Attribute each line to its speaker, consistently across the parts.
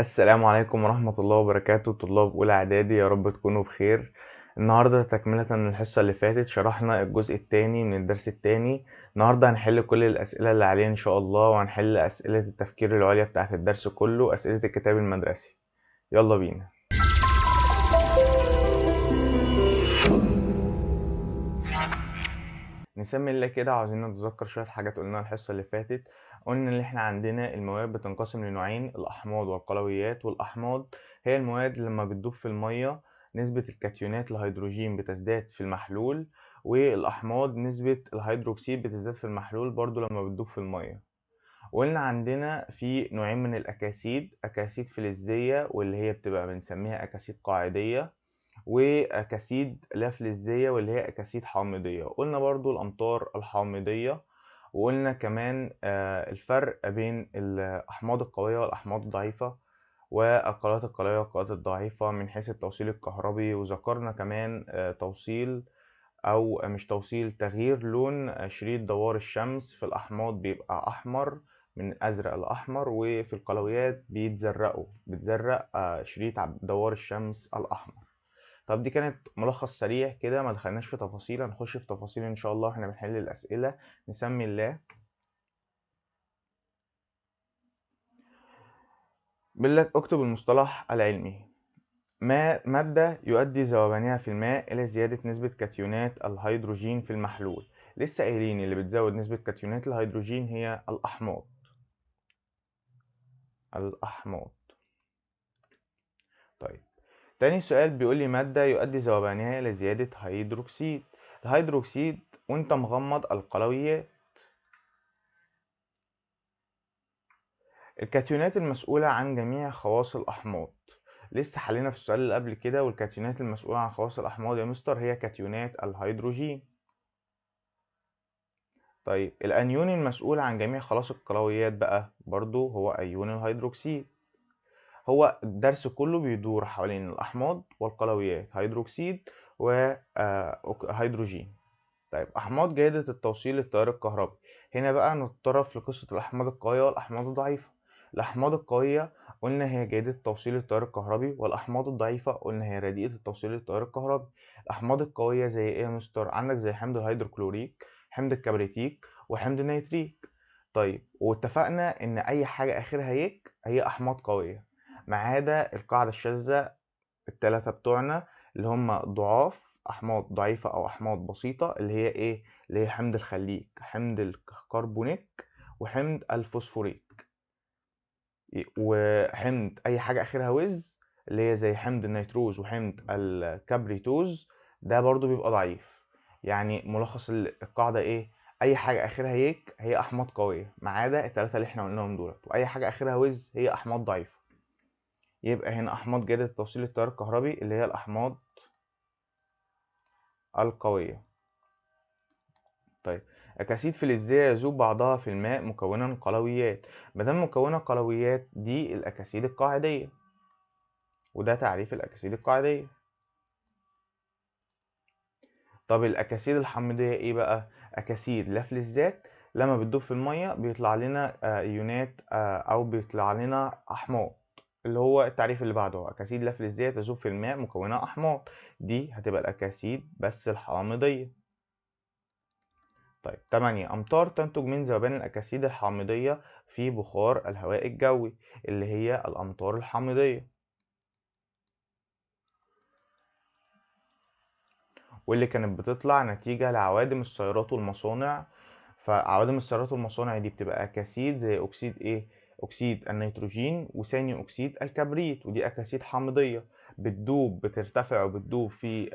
Speaker 1: السلام عليكم ورحمة الله وبركاته. طلاب أولى إعدادي، يا رب تكونوا بخير. النهاردة تكملة الحصة اللي فاتت، شرحنا الجزء التاني من الدرس التاني. النهاردة هنحل كل الأسئلة اللي علينا إن شاء الله، وهنحل أسئلة التفكير العليا بتاعة الدرس كله، أسئلة الكتاب المدرسي. يلا بينا. نسمي الله كده، عاوزين نتذكر شوية حاجات قلناها الحصة اللي فاتت. قلنا إن إحنا عندنا المواد بتنقسم لنوعين: الأحماض والقلويات. والأحماض هي المواد اللي لما بتدوب في المية نسبة الكاتيونات الهيدروجين بتزداد في المحلول، والأحماض نسبة الهيدروكسيد بتزداد في المحلول برضو لما بتدوب في المية. وقلنا عندنا في نوعين من الأكاسيد: أكاسيد فلزية واللي هي بتبقى بنسميها أكاسيد قاعدية، وأكاسيد لا فلزية واللي هي أكاسيد حامضية. قلنا برضو الأمطار الحامضية، وقلنا كمان الفرق بين الأحماض القوية والأحماض الضعيفة، والقنوات القلوية والقنوات الضعيفة من حيث التوصيل الكهربي. وذكرنا كمان توصيل أو مش توصيل، تغيير لون شريط دوار الشمس. في الأحماض بيبقى أحمر من أزرق لأحمر، وفي القلويات بتزرق شريط دوار الشمس الأحمر. طب دي كانت ملخص سريع كده، ما دخلناش في تفاصيل، هنخش في تفاصيل ان شاء الله واحنا بنحل الاسئله. نسمي الله. بيقول لك اكتب المصطلح العلمي: مادة يؤدي ذوبانها في الماء إلى زيادة نسبة كاتيونات الهيدروجين في المحلول. لسه قايلين اللي بتزود نسبة كاتيونات الهيدروجين هي الأحماض. الأحماض. طيب، تاني سؤال بيقول لي مادة يؤدي ذوبانها إلى زيادة هيدروكسيد. الهيدروكسيد وانت مغمض القلويات. الكاتيونات المسؤولة عن جميع خواص الأحماض. لسه حلينا في السؤال اللي قبل كده، والكاتيونات المسؤولة عن خواص الأحماض يا مستر هي كاتيونات الهيدروجين. طيب الأنيون المسؤول عن جميع خواص القلويات بقى برضو هو أيون الهيدروكسيد. هو الدرس كله بيدور حوالين الأحماض والقلويات، هيدروكسيد وهيدروجين. طيب أحماض جيدة التوصيل للتيار الكهربي. هنا بقى نتطرق لقصة الأحماض القوية والأحماض الضعيفة. الأحماض القوية قلنا هي جيدة التوصيل للتيار الكهربي، والأحماض الضعيفة قلنا هي رديئة التوصيل للتيار الكهربي. الأحماض القوية زي إيه يا مستر؟ عندك زي حمض الهيدروكلوريك، حمض الكبريتيك، وحمض النيتريك. طيب واتفقنا إن أي حاجة آخرها يك هي أحماض قوية، ما عدا القاعدة الشاذة التلاتة بتوعنا اللي هم ضعاف، احماض ضعيفة او احماض بسيطة، اللي هي ايه؟ اللي هي حمض الخليك، حمض الكربونيك، وحمض الفوسفوريك، وحمض اي حاجة اخرها وز اللي هي زي حمض النيتروز وحمض الكبريتوز، ده برضو بيبقى ضعيف. يعني ملخص القاعدة ايه؟ اي حاجة اخرها يك هي احماض قوية، ما عدا التلاتة اللي احنا قلناهم دولت، واي حاجة اخرها وز هي احماض ضعيفة. يبقى هنا أحماض جيدة توصيل التيار الكهربي اللي هي الأحماض القوية. طيب أكاسيد فلزية يذوب بعضها في الماء مكونا قلويات. مادام مكونة قلويات دي الأكاسيد القاعدية، وده تعريف الأكاسيد القاعدية. طب الأكاسيد الحامضية إيه بقى؟ أكاسيد لا فلزات، لما بتدوب في المية بيطلع لنا إيونات أو بيطلع لنا أحماض، اللي هو التعريف اللي بعده: أكاسيد لا فلزية تذوب في الماء مكونة أحماض. دي هتبقى الأكاسيد بس الحامضية. طيب 8 أمطار تنتج من ذوبان الأكاسيد الحامضية في بخار الهواء الجوي، اللي هي الأمطار الحامضية، واللي كانت بتطلع نتيجة لعوادم السيارات والمصانع. فعوادم السيارات والمصانع دي بتبقى أكاسيد زي أكسيد إيه؟ أكسيد النيتروجين وثاني أكسيد الكبريت، ودي أكاسيد حامضية بترتفع وبتدوب في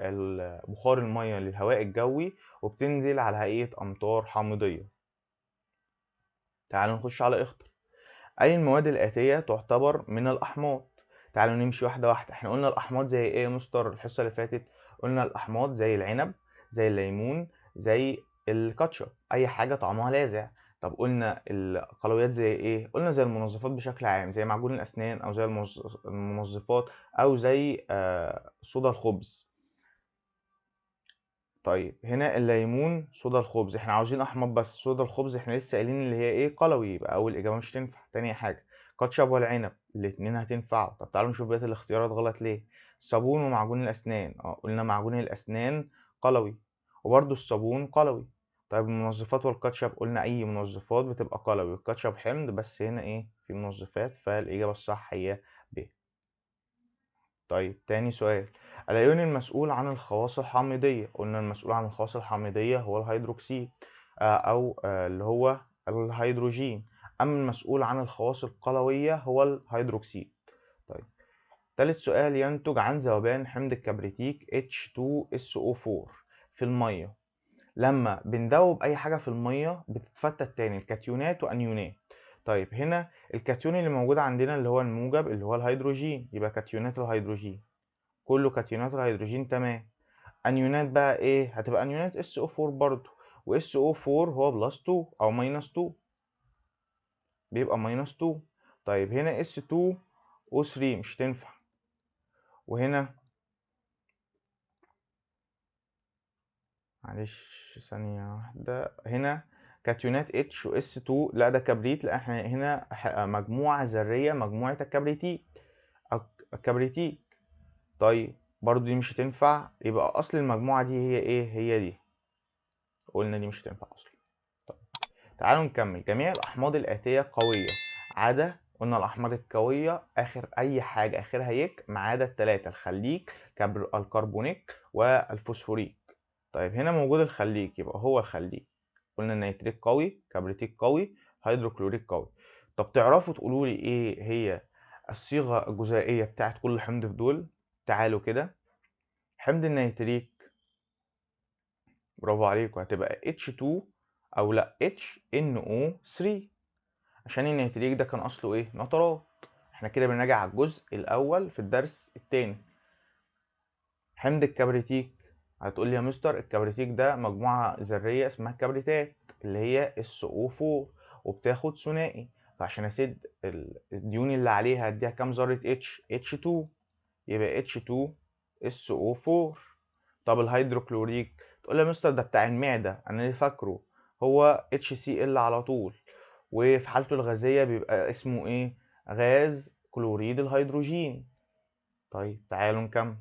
Speaker 1: بخار المية للهواء الجوي، وبتنزل على هيئة أمطار حامضية. تعالوا نخش على اختر. أي المواد الآتية تعتبر من الأحماض؟ تعالوا نمشي واحدة واحدة. احنا قلنا الأحماض زي ايه يا مستر الحصة اللي فاتت؟ قلنا الأحماض زي العنب، زي الليمون، زي الكاتشب، أي حاجة طعمها لاذع. طب قلنا القلويات زي ايه؟ قلنا زي المنظفات بشكل عام، زي معجون الأسنان، أو زي المنظفات، أو زي صودا الخبز. طيب هنا الليمون، صودا الخبز، احنا عاوزين احماض بس. صودا الخبز احنا لسه قايلين اللي هي ايه؟ قلوي، يبقى اول اجابه مش تنفع. تاني حاجه كاتشب ولا عنب؟ الاتنين هتنفعوا. طب تعالوا نشوف بقية الاختيارات غلط ليه. صابون ومعجون الأسنان، قلنا معجون الأسنان قلوي، وبرضه الصابون قلوي. طيب المنظفات والكاتشب، قلنا أي منظفات بتبقى قلوي، والكاتشب حمض، بس هنا إيه في منظفات، فالإجابة الصح هي ب. طيب تاني سؤال، الأيون المسؤول عن الخواص الحامضية، قلنا المسؤول عن الخواص الحامضية هو الهيدروكسيد أو اللي هو الهيدروجين، أما المسؤول عن الخواص القلوية هو الهيدروكسيد. طيب تالت سؤال، ينتج عن ذوبان حمض الكبريتيك H2SO4 في المية. لما بندوب أي حاجة في المية بتتفتت تاني الكاتيونات وأنيونات. طيب هنا الكاتيون اللي موجود عندنا اللي هو الموجب اللي هو الهيدروجين، يبقى كاتيونات الهيدروجين، كله كاتيونات الهيدروجين تمام. انيونات بقى ايه؟ هتبقى انيونات SO4 برضو، و SO4 هو بلس 2 او ماينس 2، بيبقى ماينس 2. طيب هنا S2O3 مش تنفع، وهنا معلش ثانية واحدة، هنا كاتيونات H و S2، لا ده كبريت، لا احنا هنا مجموعة ذرية، مجموعة الكبريتيك أو الكبريتيك. طيب برضو دي مش هتنفع، يبقى أصل المجموعة دي هي ايه؟ هي دي، قلنا دي مش هتنفع أصلا. طيب تعالوا نكمل. جميع الأحماض الآتية قوية عدا، قلنا الأحماض القوية آخر أي حاجة آخرها يك ما عدا التلاتة، الخليك، الكربونيك، والفوسفوريك. طيب هنا موجود الخليك، يبقى هو الخليك، قلنا النيتريك قوي، كبريتيك قوي، هيدروكلوريك قوي. طب تعرفوا تقولوا لي إيه هي الصيغة الجزيئية بتاعت كل حمض في دول؟ تعالوا كده. حمض النيتريك، برافو عليكم، هتبقى H2 أو لأ HNO3، عشان النيتريك ده كان أصله إيه؟ نترات. إحنا كده بنراجع على الجزء الأول في الدرس التاني. حمض الكبريتيك، هتقول لي يا مستر الكبريتيك ده مجموعة ذرية اسمها كبريتات اللي هي SO4 وبتاخد ثنائي، فعشان أسد الديون اللي عليها هديها كام ذرة H؟ H2، يبقى H2SO4. طب الهيدروكلوريك، تقول لي يا مستر ده بتاع المعدة، أنا اللي فاكره هو HCl على طول، وفي حالته الغازية بيبقى اسمه إيه؟ غاز كلوريد الهيدروجين. طيب تعالوا نكمل.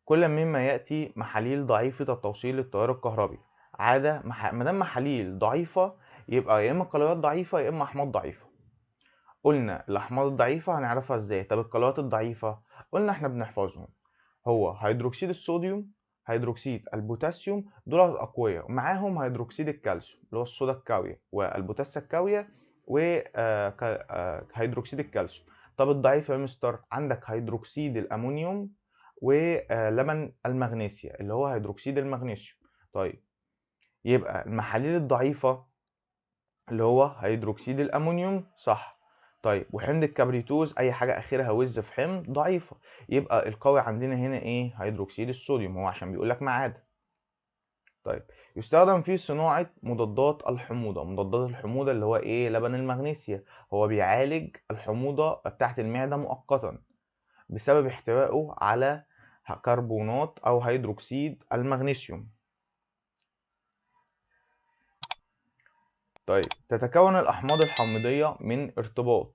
Speaker 1: كل مما يأتي محاليل ضعيفة التوصيل للتيار الكهربي عادة مادام محاليل ضعيفة يبقى يا إما قلويات ضعيفة يا إما أحماض ضعيفة. قلنا الأحماض الضعيفة هنعرفها إزاي؟ طب القلويات الضعيفة قلنا إحنا بنحفظهم، هو هيدروكسيد الصوديوم، هيدروكسيد البوتاسيوم، دول الأقوياء، ومعاهم هيدروكسيد الكالسيوم اللي هو الصودا الكاوية والبوتاسيا الكاوية وهيدروكسيد الكالسيوم. طب الضعيف يا مستر، عندك هيدروكسيد الأمونيوم ولبن المغنيسيا اللي هو هيدروكسيد المغنيسيوم. طيب يبقى المحاليل الضعيفة اللي هو هيدروكسيد الأمونيوم صح. طيب وحمض الكبريتوز أي حاجة آخرها وز في حمض ضعيفة، يبقى القوي عندنا هنا إيه؟ هيدروكسيد الصوديوم، هو عشان بيقولك معادن. طيب يستخدم في صناعة مضادات الحموضة، مضادات الحموضة اللي هو إيه؟ لبن المغنيسيا، هو بيعالج الحموضة بتاعة المعدة مؤقتا بسبب احتوائه على كربونات أو هيدروكسيد المغنيسيوم. طيب تتكون الأحماض الحامضية من ارتباط،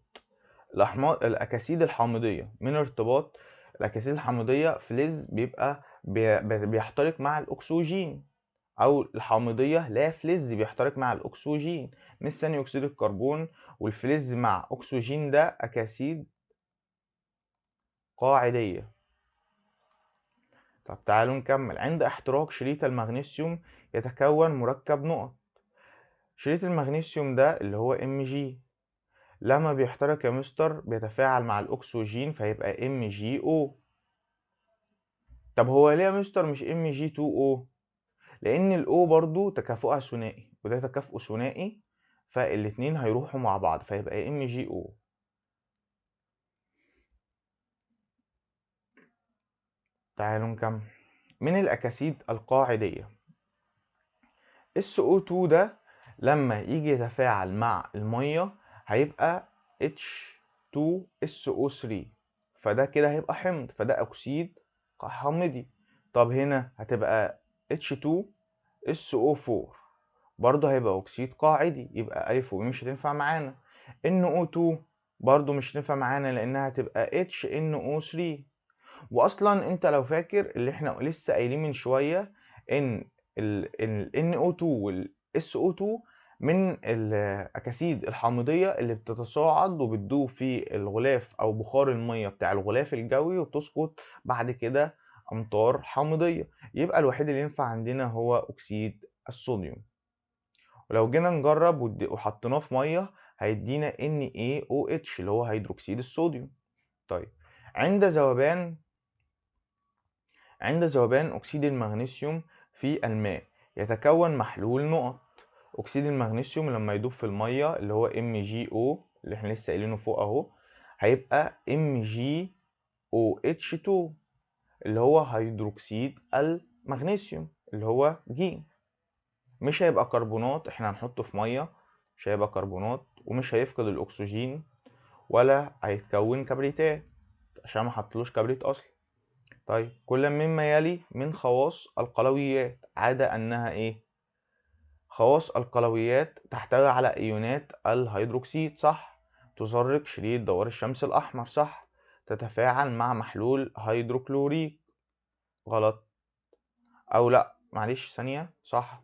Speaker 1: الأكاسيد الحامضية من ارتباط. الأكاسيد الحامضية فلز بيبقى بيحترق مع الأكسجين، أو الحامضية لا فلز بيحترق مع الأكسجين، مش ثاني أكسيد الكربون، والفلز مع أكسجين ده أكاسيد قاعدية. طب تعالوا نكمل. عند احتراق شريط المغنيسيوم يتكون مركب نقط. شريط المغنيسيوم ده اللي هو Mg، لما بيحترق يا مستر بيتفاعل مع الأكسجين فيبقى MgO. طب هو ليه يا مستر مش Mg2O؟ لأن الO برضو تكافؤها ثنائي وده تكافؤ ثنائي، فالاتنين هيروحوا مع بعض فيبقى MgO. تعالوا نكمل. من الأكاسيد القاعدية SO2 ده لما يجي يتفاعل مع المية هيبقى H2SO3، فده كده هيبقى حمض، فده أكسيد حامضي. طب هنا هتبقى H2SO4 برضه هيبقى أكسيد قاعدي، يبقى ألف و مش هتنفع معانا. NO2 برضو مش نافع معانا لانها هتبقى HNO3. واصلا انت لو فاكر اللي احنا لسه قايلين من شويه ان ال NO2 وال SO2 من الاكاسيد الحامضيه اللي بتتصاعد وبتدوب في الغلاف او بخار الميه بتاع الغلاف الجوي وبتسقط بعد كده امطار حامضيه. يبقى الوحيد اللي ينفع عندنا هو اكسيد الصوديوم. ولو جينا نجرب وحطيناه في ميه هيدينا NaOH اللي هو هيدروكسيد الصوديوم. طيب عند ذوبان أكسيد المغنيسيوم في الماء يتكون محلول نقط. أكسيد المغنيسيوم لما يدوب في المية اللي هو MgO اللي احنا لسه قايلينه فوق اهو هيبقى MgOH2 اللي هو هيدروكسيد المغنيسيوم اللي هو ج. مش هيبقى كربونات، احنا هنحطه في مية مش هيبقى كربونات ومش هيفقد الأكسجين ولا هيتكون كبريتات عشان ما حطلوش كبريت أصلا. طيب كل مما يلي من خواص القلويات عادة أنها إيه؟ خواص القلويات تحتوي على أيونات الهيدروكسيد صح؟ تزرق شريط دوار الشمس الأحمر صح؟ تتفاعل مع محلول هيدروكلوريك غلط. أو لأ معلش ثانية صح،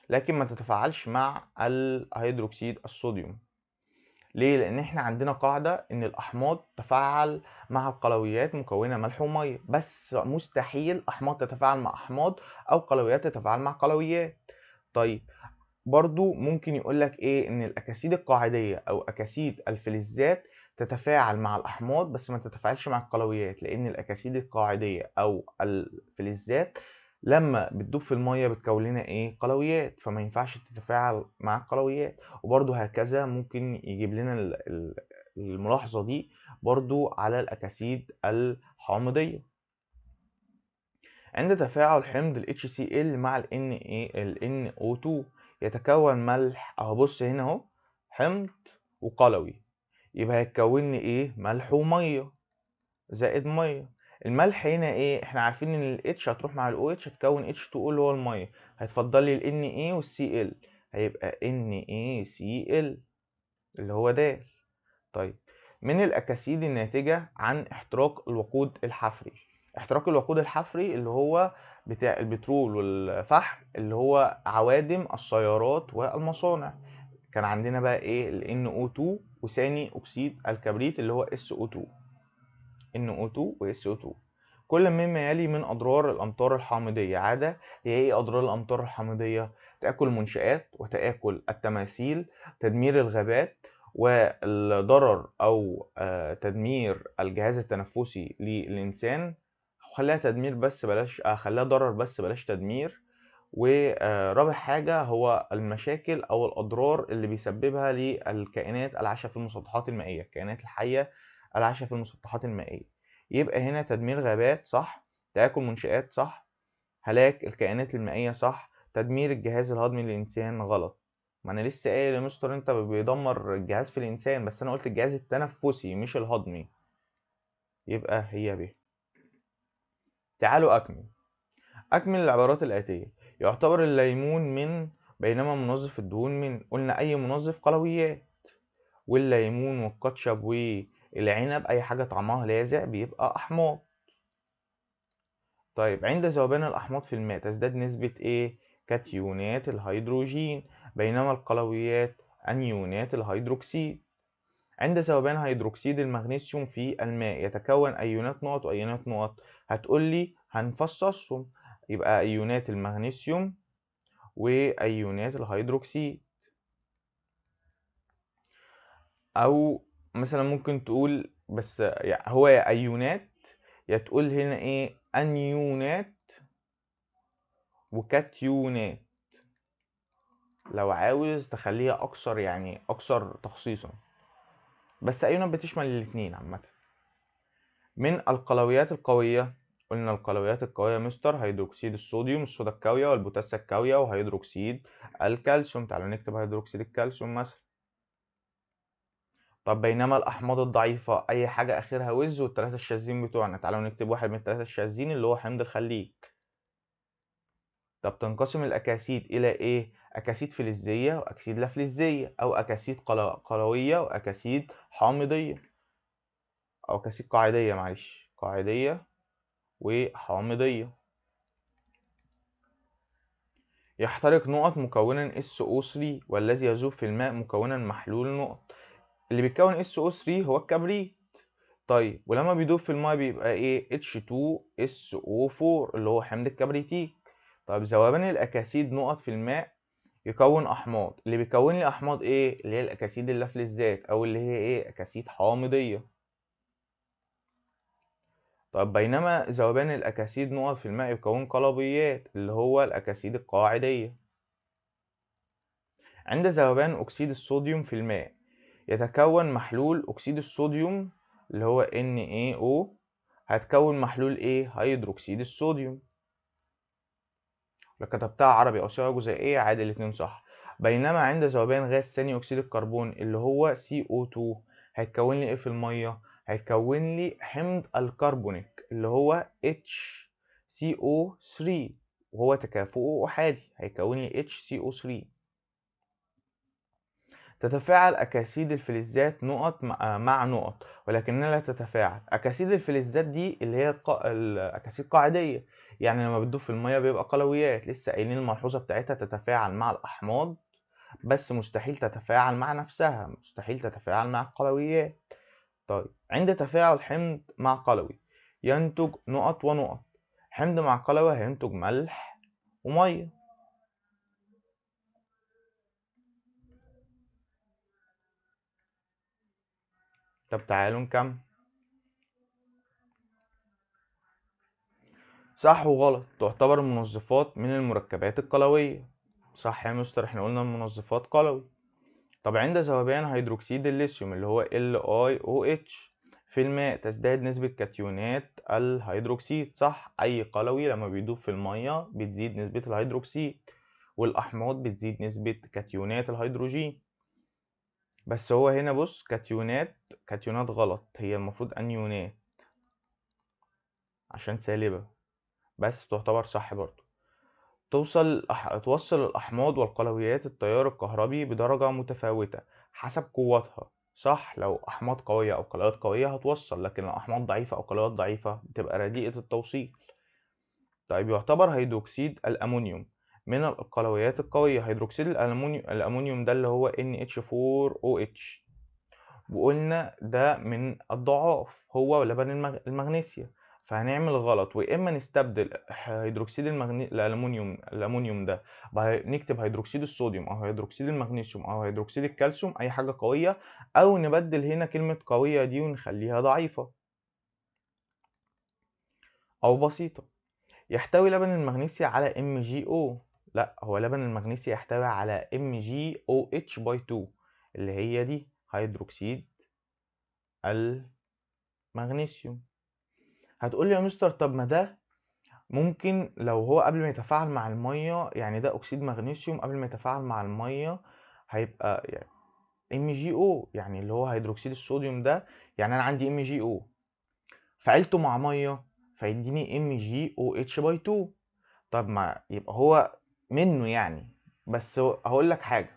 Speaker 1: لكن ما تتفاعلش مع الهيدروكسيد الصوديوم. ليه؟ لأن احنا عندنا قاعدة إن الأحماض تتفاعل مع القلويات مكونة ملح ومية، بس مستحيل أحماض تتفاعل مع أحماض أو قلويات تتفاعل مع قلويات. طيب برضو ممكن يقولك إيه إن الأكاسيد القاعدية أو أكاسيد الفلزات تتفاعل مع الأحماض بس ما تتفاعلش مع القلويات، لأن الأكاسيد القاعدية أو الفلزات لما بتدوب في المية بتكون لنا ايه قلويات، فما ينفعش تتفاعل مع القلويات. وبرضو هكذا ممكن يجيب لنا الملاحظة دي برضو على الأكاسيد الحامضية. عند تفاعل حمض ال HCl مع ال NO2 يتكون ملح اهو. بص هنا اهو حمض وقلوي، يبقى هيتكون لي ايه ملح وميه زائد ميه. الملح هنا ايه احنا عارفين ان ال H هتروح مع ال OH هتكون H2O اللي هو الميه، هيتفضل لي ال Na وال Cl هيبقى NaCl اللي هو د. طيب من الأكاسيد الناتجة عن احتراق الوقود الحفري. احتراق الوقود الحفري اللي هو بتاع البترول والفحم اللي هو عوادم السيارات والمصانع. كان عندنا بقى ايه ال NO2 وثاني أكسيد الكبريت اللي هو SO2. NO2 و SO2. كل مما يلي من أضرار الأمطار الحامضية عادة. هي إيه أضرار الأمطار الحامضية؟ تآكل المنشآت وتآكل التماثيل، تدمير الغابات، والضرر أو تدمير الجهاز التنفسي للإنسان. خليها تدمير بس بلاش خليها ضرر بس بلاش تدمير. ورابع حاجة هو المشاكل أو الأضرار اللي بيسببها للكائنات العايشة في المسطحات المائية، الكائنات الحية العايشة في المسطحات المائية. يبقى هنا تدمير غابات صح، تآكل منشآت صح، هلاك الكائنات المائية صح، تدمير الجهاز الهضمي للإنسان غلط. ما أنا لسه قايل يا مستر أنت بيدمر الجهاز في الإنسان، بس أنا قلت الجهاز التنفسي مش الهضمي. يبقى هي ب. تعالوا أكمل العبارات الآتية. يعتبر الليمون من، بينما منظف الدهون من. قلنا أي منظف قلويات، والليمون والكاتشب والعنب أي حاجة طعمها لاذع بيبقى أحماض. طيب عند ذوبان الأحماض في الماء تزداد نسبة إيه؟ كاتيونات الهيدروجين، بينما القلويات أنيونات الهيدروكسيد. عند ذوبان هيدروكسيد المغنيسيوم في الماء يتكون أيونات نقط وأيونات نقط. هتقولي هنفصصهم، يبقى أيونات المغنيسيوم وأيونات الهيدروكسيد. أو مثلا ممكن تقول بس يعني هو يا أيونات يا تقول هنا إيه أنيونات وكاتيونات لو عاوز تخليها أكثر يعني أكثر تخصيصا، بس أيونات بتشمل الاتنين عامة. من القلويات القوية، قلنا القلويات القوية مستر هيدروكسيد الصوديوم الصودا الكاوية والبوتاسيا الكاوية وهيدروكسيد الكالسيوم. تعالوا نكتب هيدروكسيد الكالسيوم مثلا. طب بينما الأحماض الضعيفة أي حاجة آخرها وز والتلاتة الشاذين بتوعنا. تعالوا نكتب واحد من التلاتة الشاذين اللي هو حمض الخليج. طب تنقسم الأكاسيد إلى إيه؟ أكاسيد فلزية وأكاسيد لا فلزية، أو أكاسيد قلوية وأكاسيد حامضية، أو أكاسيد قاعدية، معلش، قاعدية وحامضية. يحترق نقط مكونا SO3 والذي يذوب في الماء مكونا محلول نقط. اللي بيتكون SO3 هو الكبريت. طيب ولما بيدوب في الماء بيبقى ايه؟ H2SO4 اللي هو حمض الكبريتيك. طيب ذوبان الأكاسيد نقط في الماء يكون أحماض. اللي بيكون لي أحماض ايه؟ اللي هي الأكاسيد اللافلزات، أو اللي هي ايه؟ أكاسيد حامضية. طب بينما ذوبان الأكاسيد نقط في الماء يكون قلويات، اللي هو الأكاسيد القاعدية. عند ذوبان أكسيد الصوديوم في الماء يتكون محلول أكسيد الصوديوم اللي هو NaO، هتكون محلول ايه؟ هيدروكسيد الصوديوم. لو كتبتها عربي أو صيغة جزيئية عادي الاتنين صح. بينما عند ذوبان غاز ثاني أكسيد الكربون اللي هو CO2 هيتكون لي ايه في المية؟ هيتكون لي حمض الكربونيك اللي هو HCO3، وهو تكافؤه أحادي، هيكون لي HCO3. تتفاعل أكاسيد الفلزات نقط مع نقط، ولكنها لا تتفاعل. أكاسيد الفلزات دي اللي هي الأكاسيد قاعدية، يعني لما بتدوب في المية بيبقى قلويات. لسه قايلين الملحوظة بتاعتها تتفاعل مع الأحماض بس مستحيل تتفاعل مع نفسها، مستحيل تتفاعل مع القلويات. طيب عند تفاعل حمض مع قلوي ينتج نقط ونقط. حمض مع قلوي هينتج ملح ومية. طب تعالوا نكمل. صح وغلط. تعتبر المنظفات من المركبات القلوية. صح يا مستر، احنا قلنا المنظفات قلوي. طب عند ذوبان هيدروكسيد الليثيوم اللي هو LiOH في الماء تزداد نسبة كاتيونات الهيدروكسيد. صح، أي قلوي لما بيدوب في المية بتزيد نسبة الهيدروكسيد، والأحماض بتزيد نسبة كاتيونات الهيدروجين. بس هو هنا بص، كاتيونات غلط، هي المفروض أنيونات عشان سالبة، بس تعتبر صح برضو. توصل الأحماض والقلويات التيار الكهربي بدرجة متفاوتة حسب قوتها. صح، لو أحماض قوية أو قلويات قوية هتوصل، لكن لو أحماض ضعيفة أو قلويات ضعيفة بتبقى رديئة التوصيل. طيب يعتبر هيدروكسيد الأمونيوم من القلويات القوية. هيدروكسيد الأمونيوم ده اللي هو NH4OH، وقلنا ده من الضعاف، هو لبن المغنيسيا. فهنعمل غلط، واما نستبدل هيدروكسيد الامونيوم ده نكتب هيدروكسيد الصوديوم او هيدروكسيد المغنيسيوم او هيدروكسيد الكالسيوم، اي حاجه قويه، او نبدل هنا كلمه قويه دي ونخليها ضعيفه او بسيطه. يحتوي لبن المغنيسيا على MgO. لا، هو لبن المغنيسيا يحتوي على MgOH/2 اللي هي دي هيدروكسيد المغنيسيوم. هتقول لي يا مستر طب ما ده ممكن لو هو قبل ما يتفاعل مع المية، يعني ده أكسيد مغنيسيوم قبل ما يتفاعل مع المية هيبقى يعني MgO، يعني اللي هو هيدروكسيد الصوديوم ده، يعني أنا عندي MgO فعلته مع مية فيديني MgOH/2. طب ما يبقى هو منه يعني. بس هقول لك حاجة،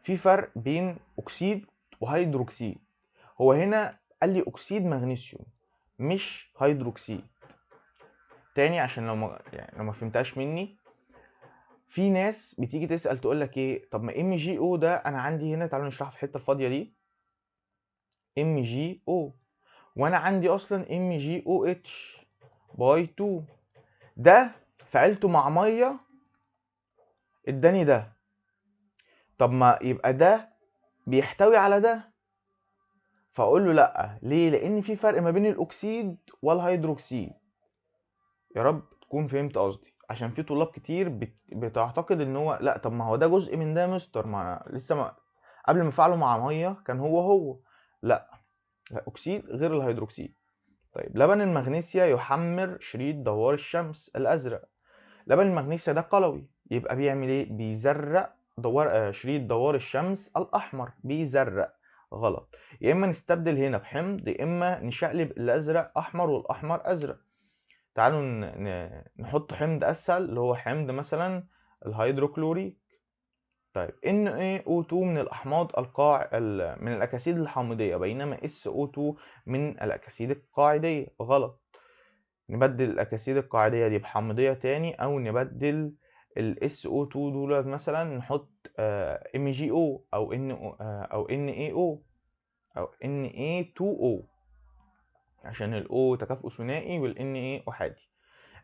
Speaker 1: في فرق بين أكسيد وهيدروكسيد. هو هنا قال لي أكسيد مغنيسيوم مش هيدروكسيد. تاني عشان لو ما فهمتهاش مني، في ناس بتيجي تسأل تقول لك ايه، طب ما MgO ده انا عندي هنا، تعالوا نشرح في الحته الفاضيه دي. MgO وانا عندي اصلا MgOH/2، ده فعلته مع ميه اداني ده. طب ما يبقى ده بيحتوي على ده، فاقول له لا. ليه؟ لان في فرق ما بين الاكسيد والهيدروكسيد. يا رب تكون فهمت قصدي، عشان في طلاب كتير بتعتقد ان هو لا، طب ما هو ده جزء من ده يا مستر، ما لسه ما قبل ما افعله مع ميه كان هو. لا، الاكسيد غير الهيدروكسيد. طيب لبن المغنيسيا يحمر شريط دوار الشمس الازرق. لبن المغنيسيا ده قلوي، يبقى بيعمل ايه؟ بيزرق شريط دوار الشمس الاحمر، بيزرق. غلط. يا اما نستبدل هنا بحمض، يا اما نشقلب الازرق احمر والاحمر ازرق. تعالوا نحط حمض اسهل اللي هو حمض مثلا الهيدروكلوريك. طيب NaO2 من الأحماض من الأكاسيد الحامضية، بينما SO2 من الأكاسيد القاعدية. غلط. نبدل الأكاسيد القاعدية دي بحامضية تاني، أو نبدل ال SO2 دول مثلا نحط MgO أو NaO أو Na2O، عشان ال O تكافؤ ثنائي وال Na أحادي.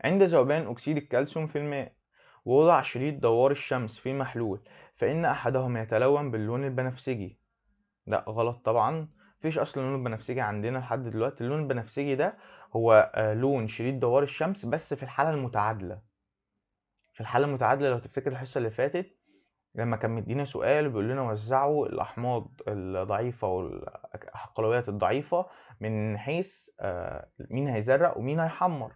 Speaker 1: عند ذوبان أكسيد الكالسيوم في الماء ووضع شريط دوار الشمس في محلول، فإن أحدهما يتلون باللون البنفسجي. لا غلط طبعا، مفيش أصلا لون البنفسجي عندنا لحد دلوقتي. اللون البنفسجي ده هو لون شريط دوار الشمس بس في الحالة المتعادلة. في الحالة المتعادلة لو تفتكر الحصة اللي فاتت لما كان مدينا سؤال بيقول لنا وزعوا الأحماض الضعيفة والقلويات الضعيفة من حيث مين هيزرق ومين هيحمر،